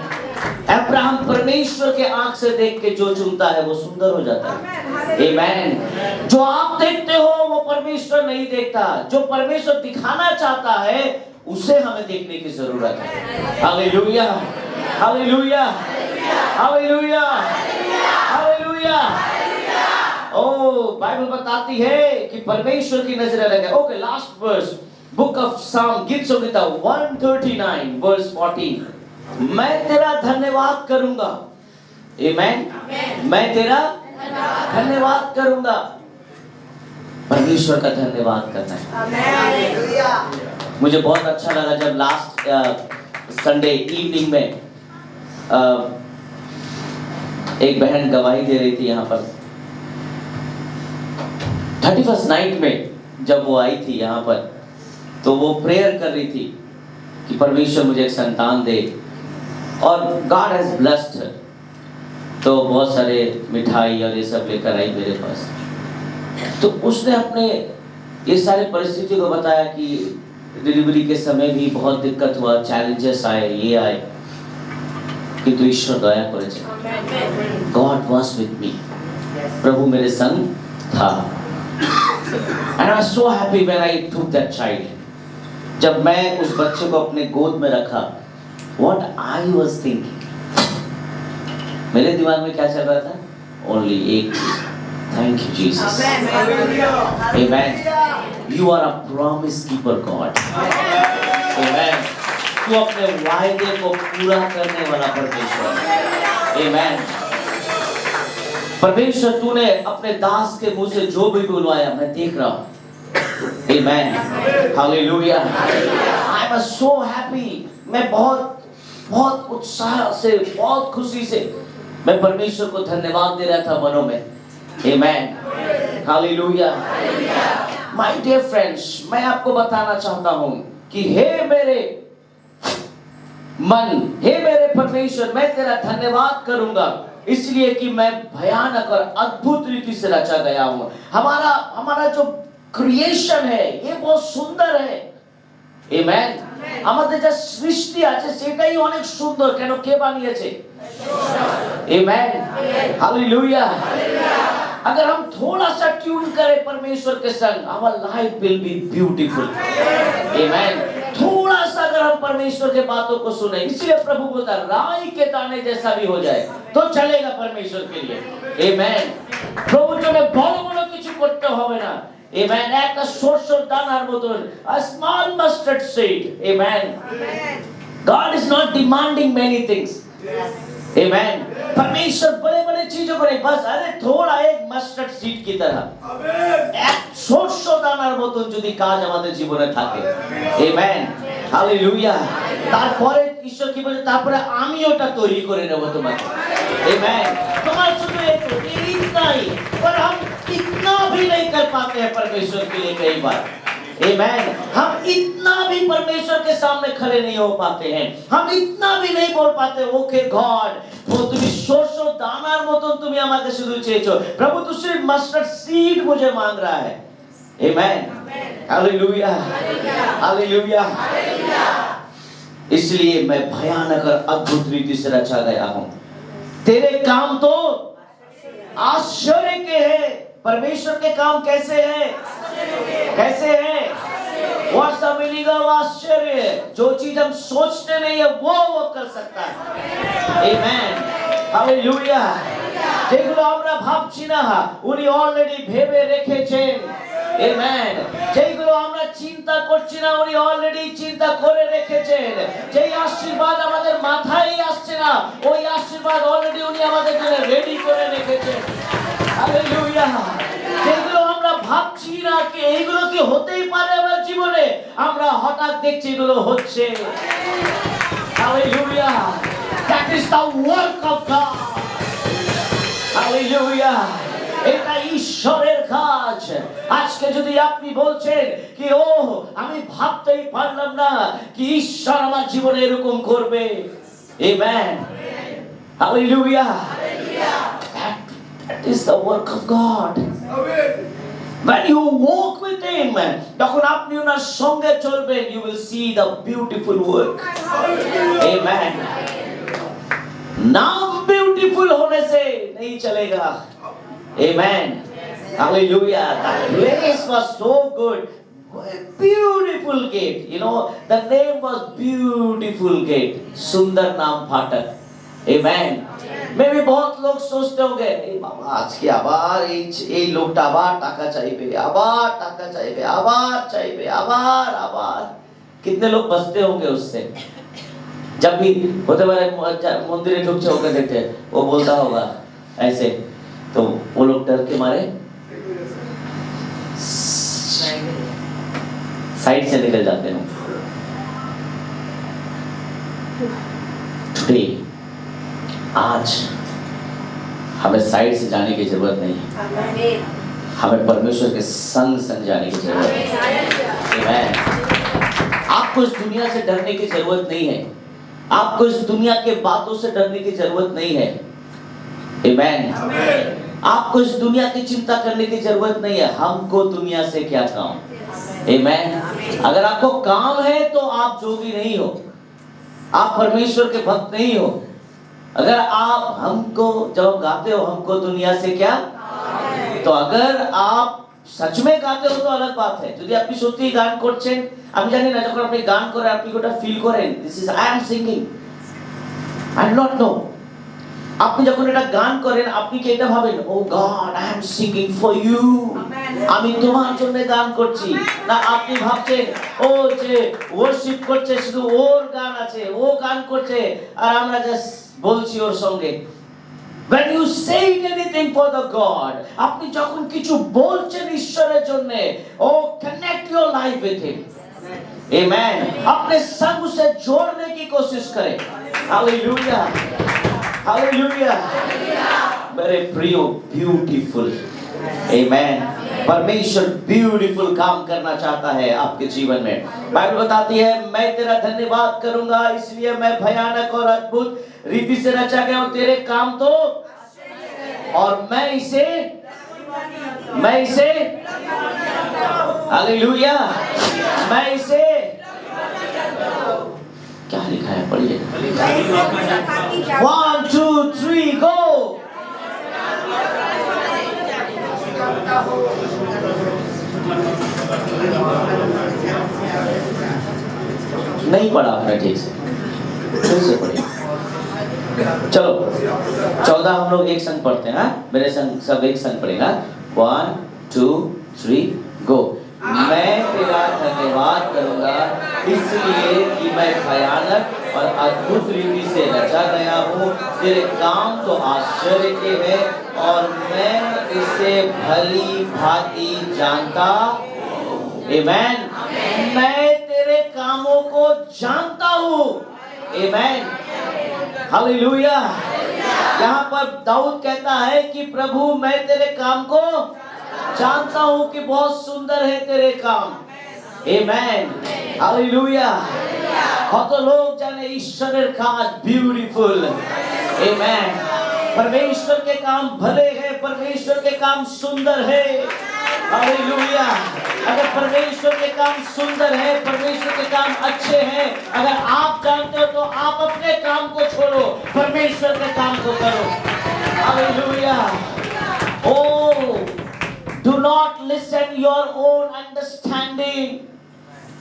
अब्राहम परमेश्वर के आंख से देख के जो चुनता है वो सुंदर हो जाता है। आमीन। जो आप देखते हो वो परमेश्वर नहीं देखता, जो परमेश्वर दिखाना चाहता है उसे हमें देखने की जरूरत है। Hallelujah, hallelujah, hallelujah, hallelujah. ओ बाइबल बताती है कि परमेश्वर की नजर अलग है। Okay, last verse, book of Psalms, गीत संहिता 139 वर्स 14। मैं तेरा धन्यवाद करूंगा। आमीन। मैं तेरा धन्यवाद करूंगा। परमेश्वर का धन्यवाद करना है। मुझे बहुत अच्छा लगा जब लास्ट संडे इवनिंग में एक बहन गवाही दे रही थी यहाँ पर 31st नाइट में। जब वो आई थी यहाँ पर तो वो प्रेयर कर रही थी कि परमेश्वर मुझे एक संतान दे, और गॉड हैज ब्लेस्ड हर। तो बहुत सारे मिठाई और ये सब लेकर आई मेरे पास। तो उसने अपने ये सारे परिस्थिति को बताया कि डिलीवरी के समय भी बहुत दिक्कत हुआ, चैलेंजेस आए, ये आए, कि तू ईश्वर दया करे। गॉड वाज विद मी, प्रभु मेरे संग था। And I was so happy when I took that child. जब मैं उस बच्चे को अपने गोद में रखा, what I was thinking, मेरे दिमाग में क्या चल रहा था? Only एक चीज, thank you Jesus. Amen. You are a promise keeper God. Amen. तू अपने वायदे को पूरा करने वाला परमेश्वर। Amen. परमेश्वर, तूने अपने दास के मुंह से जो भी बुलवाया मैं देख रहा हूँ। Amen. Hallelujah. I was so happy. मैं बहुत उत्साह से, बहुत खुशी से मैं परमेश्वर को धन्यवाद दे रहा था मनों में। Amen. Hallelujah. My dear friends, मैं आपको बताना चाहता हूँ कि हे मेरे मन, हे मेरे परमेश्वर, मैं तेरा धन्यवाद करूंगा इसलिए कि मैं भयानक और अद्भुत रीति से रचा गया हूँ। हमारा जो क्रिएशन है ये बहुत सुंदर है। आमेन। আমাদের যে সৃষ্টি আছে সেটাই অনেক সুন্দর। কেন? কে বানিয়েছে? आमेन। हालेलुया। अगर हम थोड़ा सा ट्यून करें परमेश्वर के संग, our life will be beautiful। आमेन। थोड़ा सा अगर हम परमेश्वर के बातों को सुने, इसलिए प्रभु बोलता है राई के दाने जैसा भी हो जाए तो चलेगा परमेश्वर के लिए। आमेन। प्रभु जो बड़ो কিছু করতে হবে না। Amen. একটা সরষের দানার মতন, a small mustard seed. Amen. God is not demanding many things. Amen. परमेश्वर बड़े-बड़े चीजों को नहीं, बस अरे थोड़ा एक mustard seed की तरह एक সরষের দানার মতন যদি কাজ আমাদের জীবনে থাকে। Amen. Hallelujah. তারপরে ঈশ্বর কি বলে? তারপরে আমি ওটা তৈরি করে নেব তোমাকে। Amen. তোমার শুধু इतना ही, पर हम इतना भी नहीं कर पाते हैं परमेश्वर के लिए कई बार। Amen. हम इतना भी परमेश्वर के सामने खड़े नहीं हो पाते हैं, हम इतना भी नहीं बोल पाते ओके गॉड, वो तुम्हें সরষের দানার মতন তুমি আমাকে শুধু চেয়েছো, प्रभु तू सिर्फ मस्टर्ड सीड मुझे मांग रहा है। Amen. Hallelujah, hallelujah. इसलिए मैं भयानक और अद्भुत रीति से रचा गया हूँ। तेरे काम तो आश्चर्य के हैं। परमेश्वर के काम कैसे हैं? कैसे हैं? What's the meaning of आश्चर्य? जो चीज हम सोचते नहीं है वो कर सकता है। Amen. Hallelujah. যেগুলো আমরা ভাবছি না উনি অলরেডি ভেবে রেখেছেন। Amen. যেগুলো আমরা চিন্তা করছি না উনি অলরেডি চিন্তা করে রেখেছেন। যেই আশীর্বাদ আমাদের মাথায় আসছে না ওই আশীর্বাদ অলরেডি উনি আমাদের জন্য রেডি করে রেখেছেন। हालेलुया। যেগুলো আমরা ভাবছি না কি এইগুলো কি হতেই পারে আমার জীবনে, আমরা হঠাৎ দেখছি এগুলো হচ্ছে। Hallelujah, that is the work of god. Hallelujah, এটা ঈশ্বরের কাজ। আজকে যদি আপনি বলছেন কি ও আমি ভাবতেই পারলাম না কি ঈশ্বর আমার জীবনে এরকম করবে, amen, hallelujah, that is the work of God. When you walk with him, যখন আপনি ওনার সঙ্গে চলবেন, you will see the beautiful work. Amen. नाम ब्यूटीफुल होने से नहीं चलेगा। Amen. Hallelujah. The place was so good. Beautiful gate. You know, the name was Beautiful Gate. सुंदर नाम फाटक। Amen. मैं भी बहुत लोग सोचते होंगे बाबा आज के আবার এই লোকটা আবার টাকা চাইবে, আবার টাকা চাইবে, আবার চাইবে, আবার कितने लोग बसते होंगे उससे। जब भी होते बारे मंदिर ढुकছে होकर देखते वो बोलता होगा ऐसे, तो वो लोग डर के मारे साइड से निकल जाते हैं। टुडे, आज हमें साइड से जाने की जरूरत नहीं है, हमें परमेश्वर के संग संग जाने की जरूरत है। आमीन। आपको इस दुनिया से डरने की जरूरत नहीं है, आपको इस दुनिया के बातों से डरने की जरूरत नहीं है। आमीन। आपको इस दुनिया की चिंता करने की जरूरत नहीं है। हमको दुनिया से क्या काम। आमीन। अगर आपको काम है तो आप जोगी नहीं हो, आप परमेश्वर के भक्त नहीं हो। अगर आप हमको जब गाते हो हमको दुनिया से क्या, तो अगर आप सच में गाते हो तो अलग बात है। যদি আপনি সত্যি গান করছেন, আমি জানি না যখন আপনি গান করেন আপনি কোটা ফিল করেন, this is I am singing, I do not know. আপনি যখন এটা গান করেন আপনি কি এটা ভাবেন oh God I am singing for you, আমি তোমার জন্য গান করছি, না আপনি ভাবছেন ও যে ওয়ার্শিপ করছে শুধু ওর গান আছে, ও গান করছে আর আমরা জাস্ট বলছি ওর সঙ্গে। When you say anything for the God, আপনি যখন কিছু বলছেন ঈশ্বরের জন্য, oh connect your life with him. Amen. अपने संग उसे जोड़ने की कोशिश करें। Hallelujah. Hallelujah. मेरे प्रियो beautiful. Amen. परमेश्वर ब्यूटीफुल काम करना चाहता है आपके जीवन में। बाइबल बताती है मैं तेरा धन्यवाद करूंगा इसलिए मैं भयानक और अद्भुत रीति से रचा गया हूं, तेरे काम तो और मैं इसे हालेलुया, मैं इसे क्या लिखा है पढ़िए। 1 2 3 गो। नहीं पढ़ा आपने ठीक से, फिर से पढ़िए। चलो 14 हम लोग एक संग पढ़ते हैं, मेरे संग सब एक संग पढ़ेगा। 1 2 3 गो। मैं तेरा धन्यवाद करूंगा इसलिए कि मैं भयानक और अद्भुत रीति से रचा गया हूँ, तेरे काम तो आश्चर्य के हैं और मैं इसे भली भांति जानता। आमीन। मैं तेरे कामों को जानता हूँ। आमीन। हालेलुया। यहाँ पर दाऊद कहता है कि प्रभु मैं तेरे काम को जानता हूँ कि बहुत सुंदर है तेरे काम। आमीन। हालेलुया। কত লোক জানে ঈশ্বরের কাজ ब्यूटीफुल। आमीन। परमेश्वर के काम भले हैं, परमेश्वर के काम सुंदर है। हालेलुया। अगर परमेश्वर के काम सुंदर है, परमेश्वर के काम अच्छे हैं, अगर आप जानते हो तो आप अपने काम को छोड़ो, परमेश्वर के काम को करो। Hallelujah. Oh, do not listen your own understanding.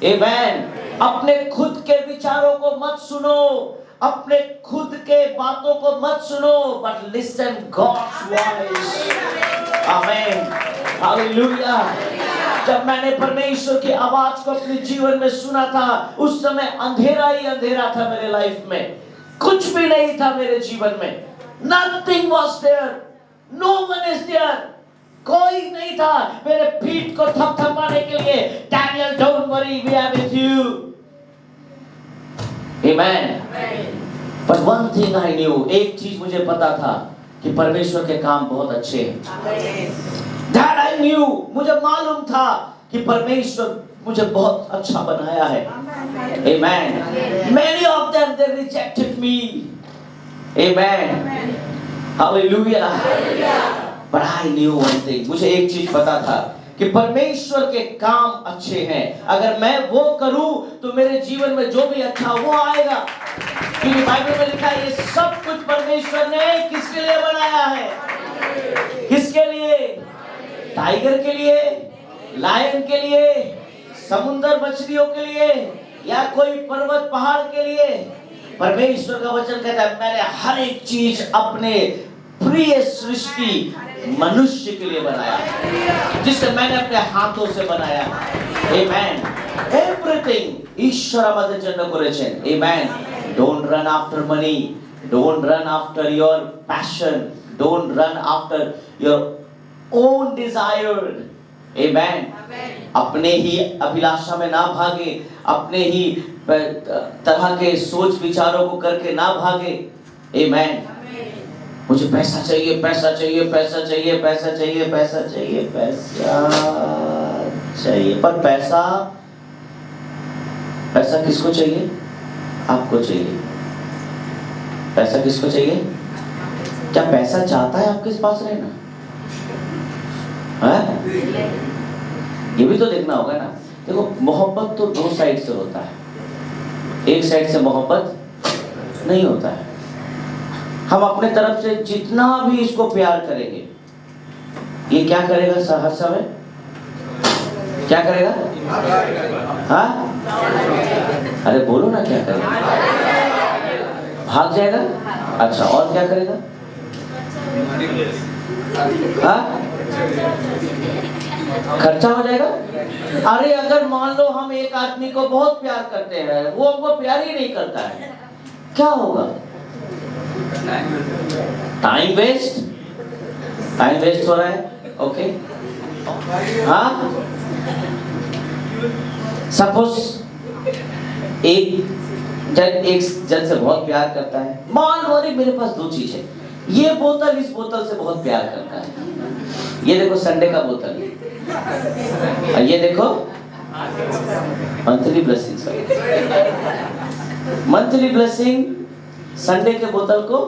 Amen. अपने खुद के विचारों को मत सुनो, अपने खुद के बातों को मत सुनो, but listen God's voice. Amen. Hallelujah. जब मैंने परमेश्वर की आवाज को अपने जीवन में सुना था, उस समय अंधेरा ही अंधेरा था मेरे लाइफ में, कुछ भी नहीं था मेरे जीवन में। Nothing was there, no one is there. कोई नहीं था मेरे पीठ को थपथपाने के लिए। Daniel, don't worry, we are with you. Amen. But one thing I knew, एक चीज मुझे पता था कि परमेश्वर के काम बहुत अच्छे हैं। दैट आई न्यू, मुझे मालूम था कि परमेश्वर मुझे बहुत अच्छा बनाया है। आमेन। Many of them they rejected me. Amen. Hallelujah. But I knew one thing, मुझे एक चीज पता था कि परमेश्वर के काम अच्छे हैं। अगर मैं वो करूं तो मेरे जीवन में जो भी अच्छा वो आएगा। क्योंकि बाइबल में लिखा है ये सब कुछ परमेश्वर ने किसके लिए बनाया है? किसके लिए? टाइगर के लिए, लायन के लिए, समुद्र मछलियों के लिए, या कोई पर्वत पहाड़ के लिए? परमेश्वर का वचन कहता है मैंने हर एक चीज अपने प्रिय सृष्टि मनुष्य के लिए बनाया, जिसे मैंने अपने हाथों से बनाया। आमेन। एवरीथिंग ईश्वर আমাদের জন্য করেছেন। आमेन। Don't run after money, don't run after your passion, don't run after your own desire। आमेन। अपने ही अभिलाषा में ना भागे, अपने ही तरह के सोच विचारों को करके ना भागे। आमेन। मुझे पैसा चाहिए, पैसा चाहिए, पैसा चाहिए, पैसा चाहिए, पैसा चाहिए, पैसा चाहिए। पर पैसा पैसा किसको चाहिए? आपको चाहिए। पैसा किसको चाहिए? क्या पैसा चाहता है आपके पास रहना? है? ये भी तो देखना होगा ना। देखो, मोहब्बत तो दो साइड से होता है, एक साइड से मोहब्बत नहीं होता है। हम अपने तरफ से जितना भी इसको प्यार करेंगे, ये क्या करेगा? हर समय क्या करेगा? हाँ? अरे बोलो ना, क्या करेगा? भाग जाएगा। अच्छा, और क्या करेगा? हाँ? खर्चा हो जाएगा। अरे अगर मान लो हम एक आदमी को बहुत प्यार करते हैं, वो हमको प्यार ही नहीं करता है, क्या होगा? टाइम वेस्ट हो रहा है। ओके, हाँ? सपोज एक जन से बहुत प्यार करता है, मान लो अरे मेरे पास दो चीज है, ये बोतल इस बोतल से बहुत प्यार करता है। ये देखो संडे का बोतल, और ये देखो monthly blessing. Monthly blessing Sunday के बोतल को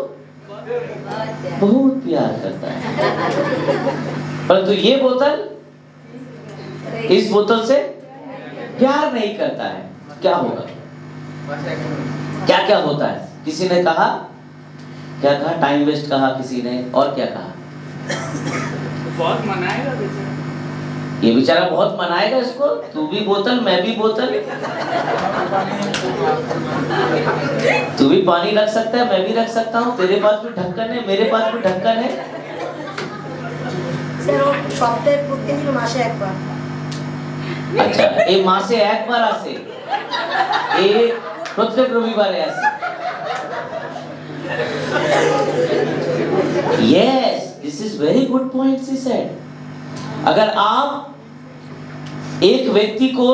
बहुत प्यार करता है, परंतु ये बोतल इस बोतल से प्यार नहीं करता है। क्या होगा? क्या क्या होता है? किसी ने कहा, क्या कहा? टाइम वेस्ट कहा किसी ने, और क्या कहा? बहुत मनाएगा बेचारा। ये बेचारा बहुत मनाएगा इसको। तू भी बोतल, मैं भी बोतल। तू भी पानी रख सकता है, मैं भी रख सकता हूँ। तेरे पास भी ढक्कन है, मेरे पास भी ढक्कन है। সপ্তাহে প্রতিদিন মাসে একবার। আচ্ছা, এই মাসে একবার আসে, এই প্রত্যেক রবিবারে আসে। Yes, this is very good point she said. अगर आप एक व्यक्ति को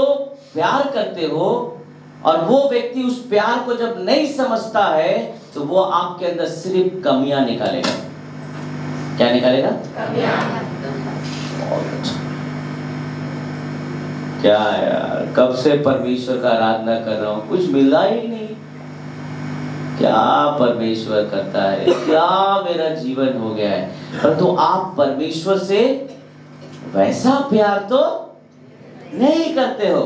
प्यार करते हो और वो व्यक्ति उस प्यार को जब नहीं समझता है, तो वो आपके अंदर सिर्फ कमियां निकालेगा। क्या निकालेगा? कमियां। क्या यार, कब से परमेश्वर का आराधना कर रहा हूं, कुछ मिला ही नहीं। क्या परमेश्वर करता है, क्या मेरा जीवन हो गया है। परंतु आप परमेश्वर से वैसा प्यार तो नहीं करते हो,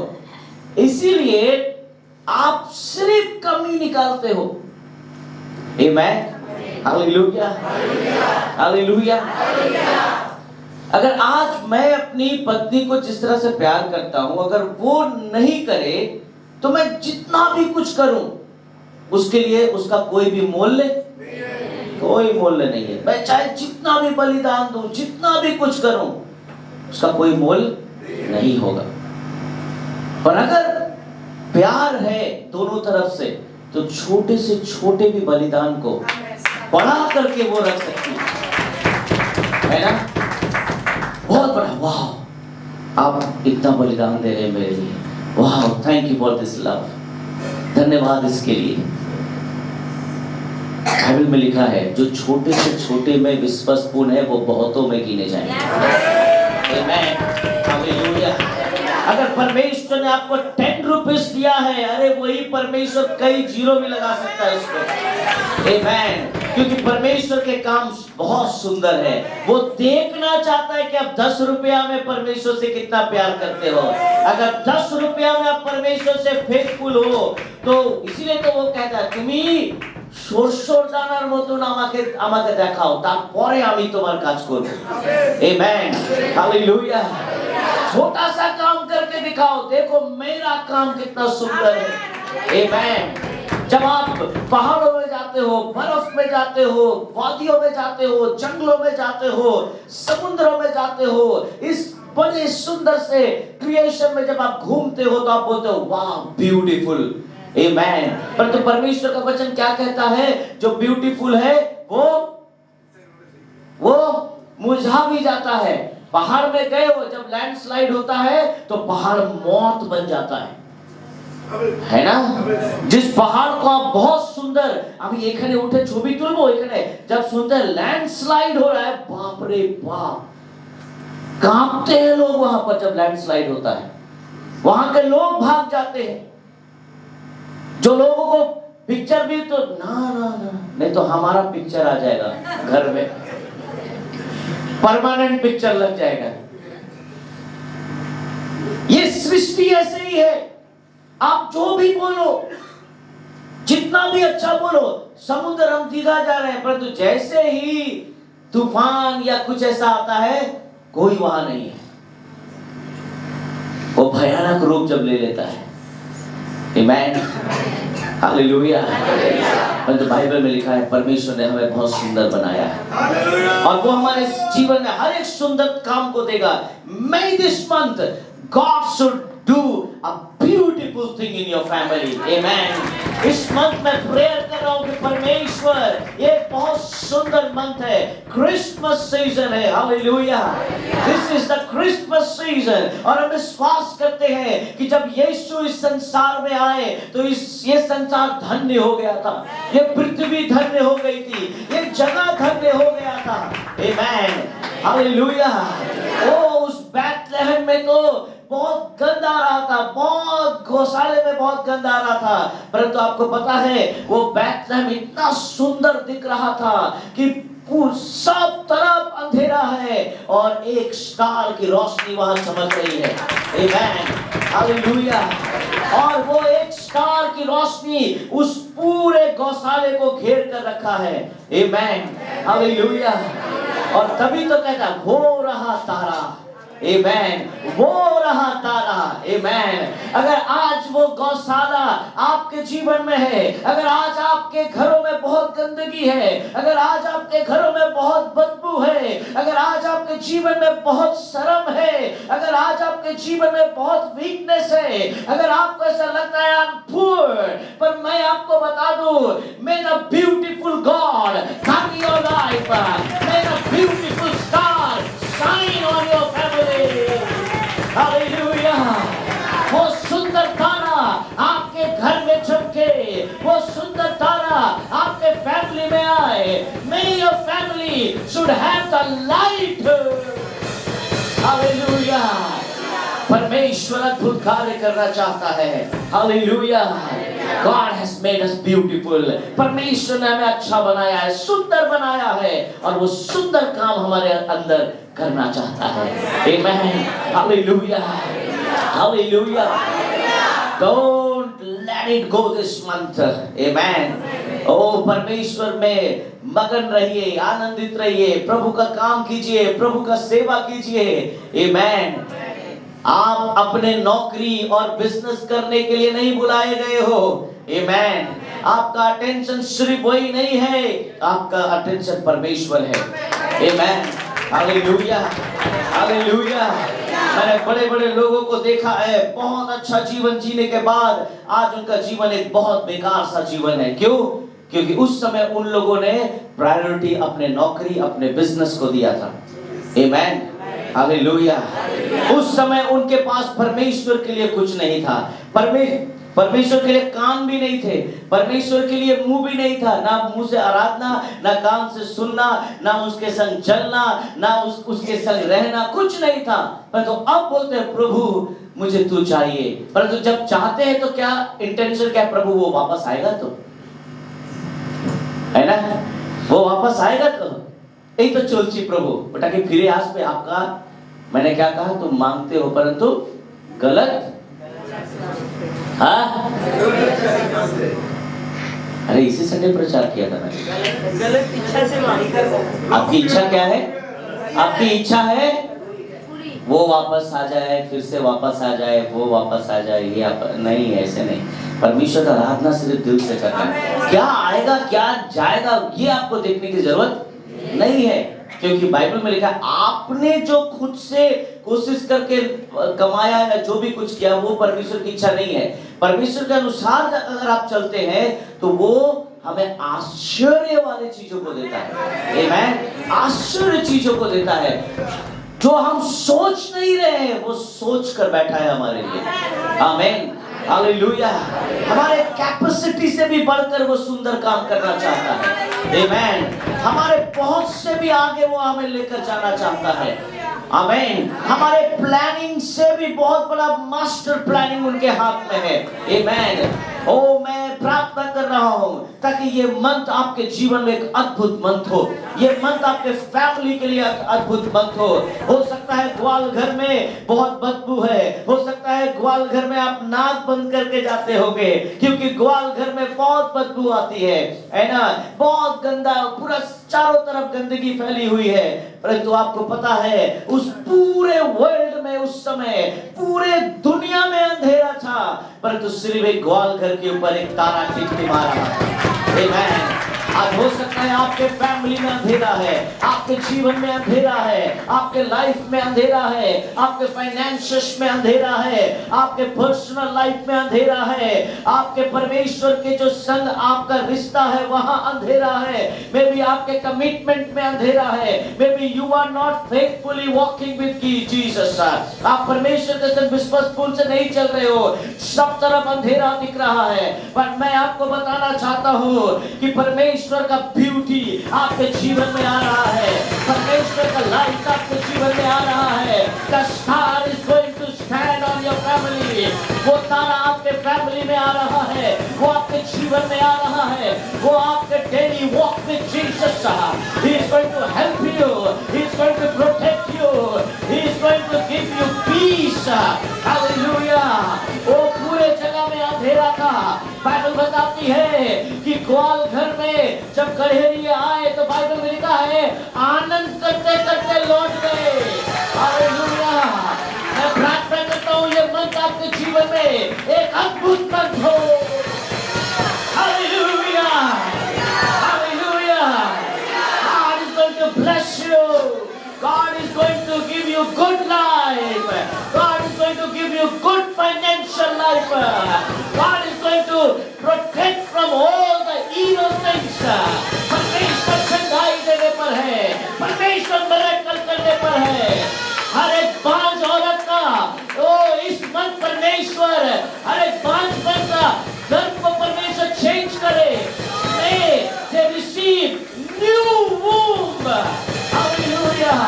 इसीलिए आप सिर्फ कमी निकालते हो। आमेन। Hallelujah, hallelujah. अगर आज मैं अपनी पत्नी को जिस तरह से प्यार करता हूं, अगर वो नहीं करे तो मैं जितना भी कुछ करूं उसके लिए उसका कोई भी मूल्य नहीं है। मैं चाहे जितना भी बलिदान दूं, जितना भी कुछ करूं, उसका कोई मूल्य नहीं होगा। पर अगर प्यार है दोनों तरफ से, तो छोटे से छोटे भी बलिदान को बढ़ा करके वो रख सकती है ना। वाह, आप इतना बलिदान दे रहे हैं मेरे लिए, वाह, thank you for this love, धन्यवाद इसके लिए। बाइबल में लिखा है जो छोटे से छोटे में विश्वासपूर्ण है वो बहुतों में गिने जाएंगे। आमीन, हालेलुया। अगर परमेश्वर ने आपको 10 रुपीस दिया है, अरे वही परमेश्वर कई जीरो भी लगा सकता है उसको। आमीन, क्योंकि परमेश्वर के काम बहुत सुंदर है। वो देखना चाहता है कि आप 10 रुपया में परमेश्वर से कितना प्यार करते हो। अगर 10 रुपया में आप परमेश्वर से फेथफुल हो तो इसीलिए तो वो कहता है तुम्ही শস্যর দানার মতন আমাকে দেখাও, তারপরে আমি তোমার কাজ করব। आमीन, हालेलुया। छोटा सा काम करके दिखाओ, देखो मेरा काम कितना सुंदर है। आमीन। जब आप पहाड़ों में जाते हो, बर्फ में जाते हो, वादियों में जाते हो, जंगलों में जाते हो, समुद्रों में जाते हो, इस बड़े सुंदर से क्रिएशन में जब आप घूमते हो तो आप बोलते हो वाह ब्यूटीफुल। आमीन। परंतु परमेश्वर का वचन क्या कहता है? जो ब्यूटीफुल है वो मुरझा भी जाता है। पहाड़ में गए हो, जब लैंडस्लाइड होता है तो पहाड़ मौत बन जाता है ना? जिस पहाड़ को आप बहुत सुंदर, अभी एखाने उठे छवि तुलबो, एखाने जब सुंदर लैंडस्लाइड हो रहा है, बाप रे बाप, कांपते हैं लोग वहां पर जब लैंडस्लाइड होता है। वहां के लोग भाग जाते हैं। जो लोगों को पिक्चर भी तो ना नहीं तो हमारा पिक्चर आ जाएगा घर में, परमानेंट पिक्चर लग जाएगा। ये सृष्टि ऐसे ही है। आप जो भी बोलो, जितना भी अच्छा बोलो, समुद्र हम दीघा जा रहे हैं, परंतु जैसे ही तूफान या कुछ ऐसा आता है कोई वहां नहीं है। वो भयानक रूप जब ले लेता है। आमीन, हालेलुया। परंतु बाइबल में लिखा है परमेश्वर ने हमें बहुत सुंदर बनाया है और वो हमारे जीवन में हर एक सुंदर काम को देगा। May this month God should do a beautiful thing in your family. Amen. इस मंथ में प्रेयर कर रहा हूँ कि परमेश्वर, ये बहुत सुंदर मंथ है, क्रिसमस सीजन है। Hallelujah. This is the Christmas season। और हम विश्वास करते हैं कि जब यीशु इस संसार में आए तो ये संसार धन्य हो गया था, ये पृथ्वी धन्य हो गई थी, ये जगह धन्य हो गया था। आमीन, हालेलुया। ओ उस बैतलहम में तो बहुत गंद आ रहा था, बहुत गौशाले में बहुत गंद आ रहा था, परंतु आपको पता है वो बैतलहम इतना सुंदर दिख रहा था कि सब तरफ अंधेरा है और एक स्टार की रोशनी वहां चमक रही है। आमीन, हालेलुया। और वो एक स्टार की रोशनी उस पूरे गौशाले को घेर कर रखा है। आमीन, हालेलुया। और तभी तो कहता वो रहा तारा। आमीन, वो रहा तारा। आमीन। अगर आज वो गौशाला आपके जीवन में है, अगर आज आपके घरों में बहुत गंदगी है, अगर आज आपके घरों में बहुत बदबू है, अगर आज आपके जीवन में बहुत शर्म है, अगर आज आपके जीवन में बहुत वीकनेस है, अगर आपको ऐसा लगता है आई एम पुअर, पर मैं आपको बता दूं, मे the beautiful God come in your life, may the beautiful star shine on your family. Hallelujah. वो सुंदर तारा आपके घर में चमके, वो सुंदर तारा आपके फैमिली में आए। May your family should have the light। Hallelujah. परमेश्वर अद्भुत कार्य करना चाहता है। Hallelujah. God has made us beautiful। परमेश्वर ने हमें अच्छा बनाया है, सुंदर बनाया है और वो सुंदर काम हमारे अंदर करना चाहता है। Amen, hallelujah, hallelujah. Don't let it go this month। Amen। ओ परमेश्वर में मगन रहिए, आनंदित रहिए, प्रभु का काम कीजिए, प्रभु का सेवा कीजिए। Amen। आप अपने नौकरी और बिजनेस करने के लिए नहीं बुलाए गए हो। आमीन। आपका अटेंशन सिर्फ वही नहीं है, आपका अटेंशन परमेश्वर है। आमीन, हालेलुया, हालेलुया। मैंने बड़े बड़े लोगों को देखा है, बहुत अच्छा जीवन जीने के बाद आज उनका जीवन एक बहुत बेकार सा जीवन है। क्यों? क्योंकि उस समय उन लोगों ने प्रायोरिटी अपने नौकरी, अपने बिजनेस को दिया था। आमीन। हालेलुया। उस समय उनके पास परमेश्वर के लिए कुछ नहीं था, परमेश्वर के लिए कान भी नहीं थे, परमेश्वर के लिए मुंह भी नहीं था, ना मुंह से आराधना, ना कान से सुनना, ना उसके संग चलना, ना उसके संग रहना, कुछ नहीं था। परंतु अब बोलते हैं प्रभु मुझे तू चाहिए। परंतु जब चाहते हैं तो क्या इंटेंशन क्या, प्रभु वो वापस आएगा तो, है ना, वो वापस आएगा तो यही तो चोलची प्रभु बेटा कि फिर आज पे आपका, मैंने क्या कहा, तुम मांगते हो परंतु गलत, हाँ, अरे इसी संडे प्रचार किया था मैंने, गलत इच्छा से मांगते। आपकी इच्छा क्या है, आपकी इच्छा है वो वापस आ जाए, फिर से वापस आ जाए, वो वापस आ जाए, ये नहीं, ऐसे नहीं। परमेश्वर का आराधना सिर्फ दिल से करना है। क्या आएगा क्या जाएगा ये आपको देखने की जरूरत नहीं है, क्योंकि बाइबल में लिखा है आपने जो खुद से कोशिश करके कमाया या जो भी कुछ किया वो परमेश्वर की इच्छा नहीं है। परमेश्वर के अनुसार अगर आप चलते हैं तो वो हमें आश्चर्य वाले चीजों को देता है, आमेन, आश्चर्य चीजों को देता है जो हम सोच नहीं रहे हैं, वो सोच कर बैठा है हमारे लिए, आमेन, हालेलुया। हमारे कैपेसिटी से भी बढ़कर वो सुंदर काम करना चाहता है, आमेन। हमारे पहुंच से भी आगे वो हमें लेकर जाना चाहता है, आमेन। हमारे प्लानिंग से भी बहुत बड़ा मास्टर प्लानिंग उनके हाथ में है, आमेन। ओ मैं प्रार्थना कर रहा हूं ताकि ये मंथ आपके जीवन में एक अद्भुत मंथ हो, ये मंथ आपके फैमिली के लिए अद्भुत मंथ हो सकता है ग्वाल घर में बहुत बदबू है, हो सकता है ग्वाल घर में आप नाक बंद करके जाते होंगे क्योंकि ग्वाल घर में बहुत बदबू आती है ना, बहुत गंदा, पूरा चारों तरफ गंदगी फैली हुई है। परंतु आपको पता है उस पूरे वर्ल्ड में उस समय पूरे दुनिया में अंधेरा था, परंतु सिर्फ एक ग्वाल घर के ऊपर एक तारा टिमटिमा रहा, आमेन। आज हो सकता है आपके फैमिली में अंधेरा है, आपके जीवन में अंधेरा है, आपके लाइफ में अंधेरा है, आपके फाइनेंशियस में अंधेरा है, आपके पर्सनल लाइफ में अंधेरा है, आपके परमेश्वर के जो संग आपका रिश्ता है वहां अंधेरा है, मे बी आपके कमिटमेंट में अंधेरा है, maybe you are not faithfully walking with Jesus, आप परमेश्वर के संग विश्वासपूर्ण से नहीं चल रहे हो, सब तरफ अंधेरा दिख रहा है। पर मैं आपको बताना चाहता हूं कि परमेश्वर का ब्यूटी आपके जीवन में आ रहा है, परमेश्वर का लाइट आपके जीवन में आ रहा है। The star is going to stand on your family, वो तारा आपके फैमिली में आ रहा है, वो आपके जीवन में आ रहा है, वो आपके daily walk with Jesus, he is going to help you, he is going to protect you, he is going to give you peace, hallelujah. वो पूरे जगह में अंधेरा था, बाइबल बताती है कि ग्वाल घर में जब गड़ेरिये आए तो बाइबल में लिखा है आनंद करते करते लौट गए, हालेलुया। मैं प्रार्थना करता हूँ ये मंथ आपके जीवन में एक अद्भुत मंथ हो, hallelujah, hallelujah. God is going to bless you, God is going to give you good life, God is going to give you good financial life, God is going to protect from all the evil things। परमेश्वर चंगाई देने पर है, परमेश्वर miracle करने पर है। हर एक बांझ औरत का इस मन परमेश्वर हर एक बांझपन का गर्भ को परमेश्वर चेंज करे, they receive new womb, hallelujah,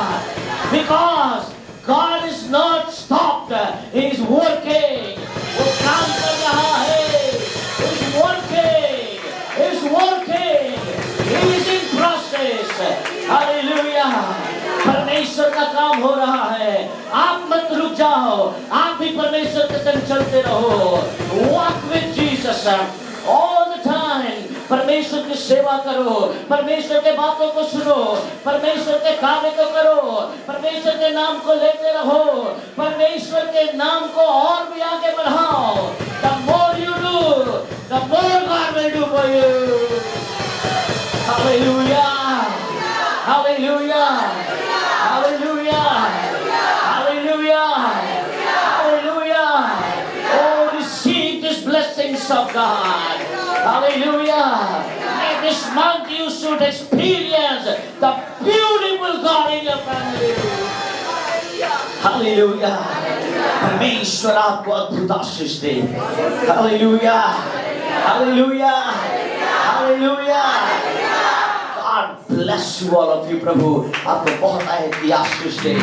because God is not stopped, he is working, वो काम कर रहा है, is working, he is in process, hallelujah। परमेश्वर का काम हो रहा है, आप मत रुक जाओ, आप भी परमेश्वर के संग चलते रहो, walk with Jesus all the time। परमेश्वर की सेवा करो, परमेश्वर के बातों को सुनो, परमेश्वर के कार्य को करो, परमेश्वर के नाम को लेते रहो, परमेश्वर के नाम को और भी आगे बढ़ाओ। The more you do, the more God will do for you। Hallelujah, hallelujah, hallelujah, hallelujah, hallelujah। Oh, receive these blessings of God, hallelujah। May this month you should experience the beautiful God in your family, hallelujah परमेश्वर आपको अद्भुत आशीष दे hallelujah hallelujah hallelujah God bless you all of you प्रभु आपको बहुत आयत की आशीष दे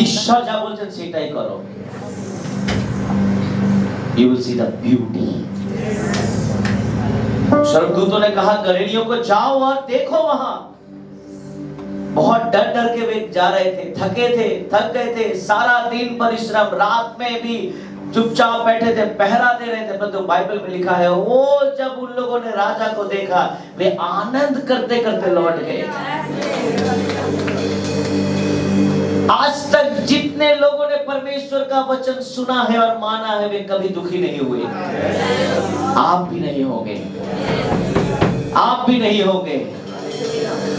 ঈশ্বর যা বলছেন সেটাই করো। You will see the beauty. स्वर्गदूतों ने कहा गृहिणियों को जाओ और देखो वहां। बहुत डर डर के वे जा रहे थे, थक गए थे, सारा दिन परिश्रम, रात में भी चुपचाप बैठे थे, पहरा दे रहे थे। परंतु बाइबल में लिखा है वो जब उन लोगों ने राजा को देखा वे आनंद करते करते लौट गए। आज तक जितने लोगों ने परमेश्वर का वचन सुना है और माना है वे कभी दुखी नहीं हुए। आप भी नहीं होंगे, आप भी नहीं होंगे।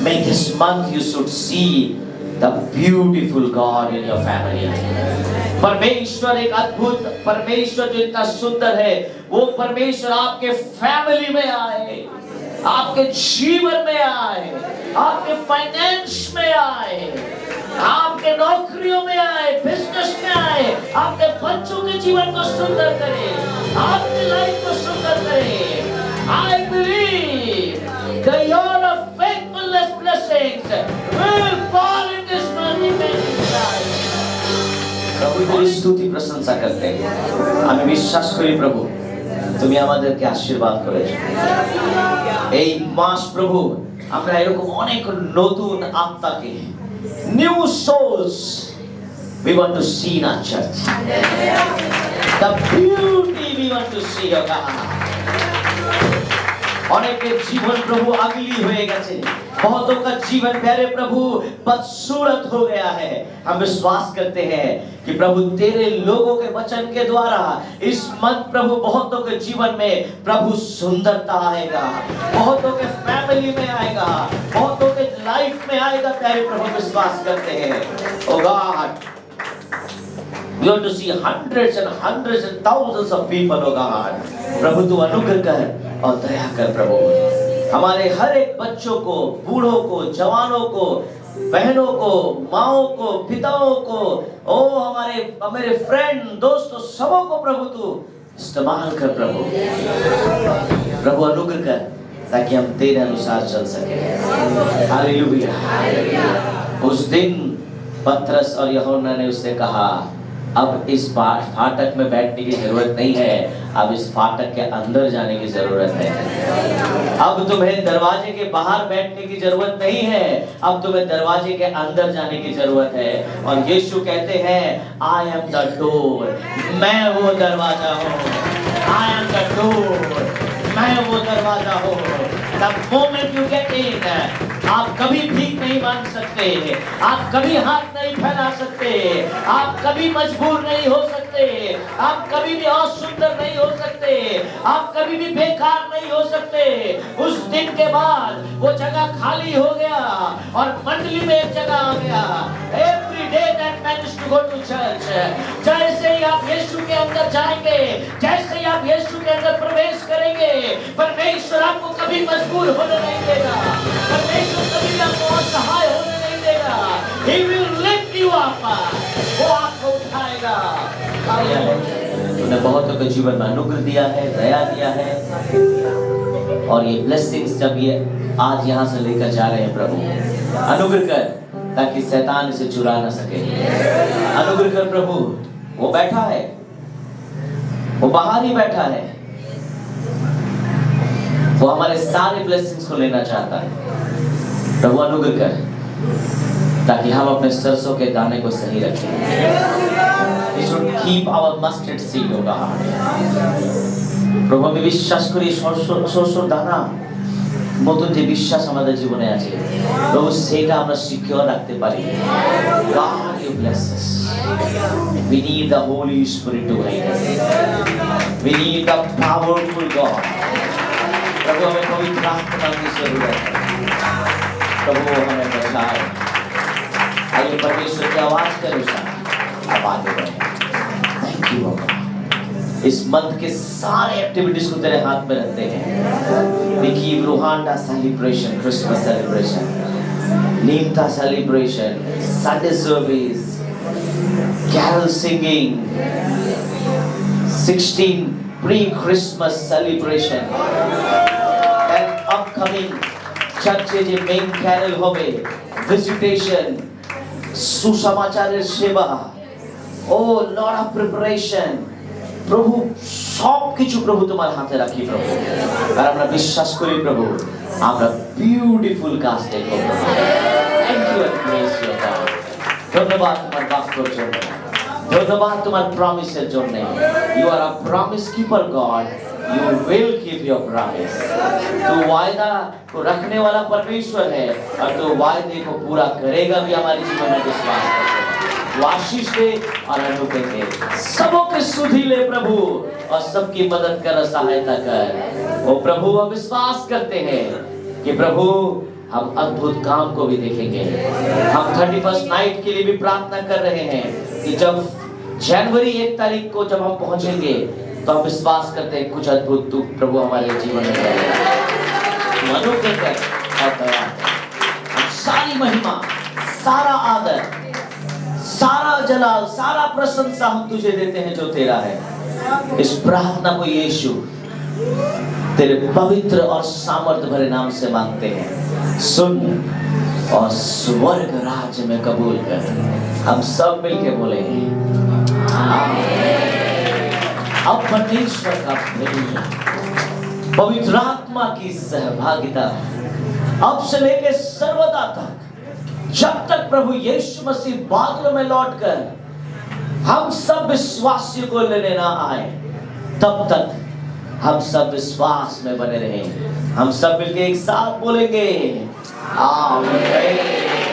May this month you should see the beautiful God in your family. परमेश्वर एक अद्भुत परमेश्वर जो इतना सुंदर है, वो परमेश्वर आपके फैमिली में आए, आपके जीवन में आए, आपके फाइनेंस में आए, आपके नौकरियों में आए, बिजनेस में आए, आपके बच्चों के जीवन को सुंदर करे, आपकी लाइफ को सुंदर करे। I believe the year of faithfulness blessings will fall in this month in many lives. प्रभु तेरी स्तुति प्रशंसा करते हैं। আমি বিশ্বাস করি প্রভু তুমি আমাদেরকে আশীর্বাদ করেছো। এই মাস প্রভু আমরা এরকম অনেক নতুন আত্মাকে new souls we want to see in our church. The beauty we want to see of God. অনেকের জীবন প্রভু আগলি হয়ে গেছে, बहुतों का जीवन प्यारे प्रभु बदसूरत हो गया है। हम विश्वास करते हैं कि प्रभु तेरे लोगों के वचन के द्वारा इस मंथ प्रभु बहुतों के जीवन में प्रभु सुंदरता आएगा, बहुतों के फैमिली में आएगा, बहुतों के लाइफ में आएगा। प्यारे प्रभु विश्वास करते हैं ओ God we want to see hundreds and hundreds and thousands of people oh God। प्रभु तू अनुग्रह कर और दया कर प्रभु, हमारे हर एक बच्चों को, बूढ़ों को, जवानों को, बहनों को, माओं को, पिताओं को, ओ हमारे फ्रेंड दोस्तों सबों को प्रभु तू इस्तेमाल कर प्रभु। प्रभु अनुग्रह कर ताकि हम तेरे अनुसार चल सके। हालेलुया। उस दिन पतरस और यूहन्ना ने उससे कहा अब इस फाटक में बैठने की जरूरत नहीं है, अब इस फाटक के अंदर जाने की जरूरत है। अब तुम्हें दरवाजे के बाहर बैठने की जरूरत नहीं है, अब तुम्हें दरवाजे के अंदर जाने की जरूरत है। और यीशु कहते हैं आई एम द डोर, मैं वो दरवाजा हूँ। आई एम द डोर, मैं वो दरवाजा हूँ। The moment you get in, आप कभी भीख नहीं मांग सकते, आप कभी हाथ नहीं फैला सकते, आप कभी मजबूर नहीं हो सकते, आप कभी भी असुंदर नहीं हो सकते, आप कभी भी बेकार नहीं हो सकते। उस दिन के बाद वो जगह खाली हो गया और मंडली में एक जगह आ गया। Every day that man is to go to church। जैसे ही आप यीशु के अंदर जाएंगे, जैसे ही आप यीशु के अंदर प्रवेश करेंगे, परमेश्वर आपको कभी मजबूर होने नहीं देगा, परमेश्वर कभी भी आपको असहाय होने नहीं देगा। He will lift you up, वो आपको उठाएगा। तूने बहुतों के जीवन में अनुग्रह दिया है, दया दिया है, और ये ब्लेसिंग्स जब ये आज यहाँ से लेकर जा रहे हैं प्रभु, अनुग्रह कर ताकि शैतान इसे चुरा न सके। अनुग्रह कर प्रभु, वो बैठा है, वो बाहर ही बैठा है, वो हमारे सारे ब्लेसिंग्स को लेना चाहता है। प्रभु अनुग्रह कर ताकि हम अपने सरसों के दाने को सही रखें। We should keep our mustard seed oh God। প্রভু আমি বিশ্বাস করি সরষের দানা মতন যে বিশ্বাস আমাদের জীবনে আছে প্রভু সেটা আমরা সিকিউর রাখতে পারি। God you bless us। We need the Holy Spirit to guide us। We need the powerful God। प्रभु हमें पवित्र आत्मा की जरूरत है। प्रभु हमें बचाए। आइए परमेश्वर की आवाज के अनुसार अब आगे बढ़े। थैंक यू बाबा। इस मंथ के सारे एक्टिविटीज को तेरे हाथ में रखते हैं। We keep Ruhanda celebration, Christmas celebration, Nimta celebration, Sunday service, carol singing, 16 pre-Christmas celebration, and upcoming church je main carol hobe, visitation, সুসমাচারের সেবা, ও লর্ড অফ প্রিপারেশন, প্রভু সব কিছু প্রভু তোমার হাতে রাখি প্রভু। আর আমরা বিশ্বাস করি প্রভু আমরা বিউটিফুল কাজ দেখব। Thank you and praise you God. ধন্যবাদ তোমার বাক্যের জন্য, ধন্যবাদ তোমার প্রমিসের জন্য। You are a promise keeper God, you will keep your promise. तू वायदा को रखने वाला परमेश्वर है और तू वायदे को पूरा करेगा भी हमारे जीवन में विश्वास करते हैं। तू आशीष दे और अनुग्रह दे, सबों के सुधि ले प्रभु और सबकी मदद कर, सहायता कर। ओ प्रभु हम विश्वास करते हैं कि प्रभु हम अद्भुत काम को भी देखेंगे। हम 31st नाइट के लिए भी प्रार्थना कर रहे हैं कि जब जनवरी 1 तारीख को जब हम पहुंचेंगे तो हम विश्वास करते हैं कुछ अद्भुत तू प्रभु हमारे जीवन में करेगा। तू अनुग्रह कर और दया कर। हम सारी महिमा, सारा आदर, सारा जलाल, सारा प्रशंसा हम तुझे देते हैं जो तेरा है। इस प्रार्थना को यीशु तेरे पवित्र और सामर्थ्य भरे नाम से मांगते हैं। सुन और स्वर्ग राज्य में कबूल कर। हम सब मिलके बोले आमीन। अब परमेश्वर का प्रेम, पवित्र आत्मा की सहभागिता अब से लेकर सर्वदा तक, जब तक प्रभु यीशु मसीह बादलों में लौटकर हम सब विश्वासियों को लेने ना आए, तब तक हम सब विश्वास में बने रहें। हम सब मिलके एक साथ बोलेंगे आमीन।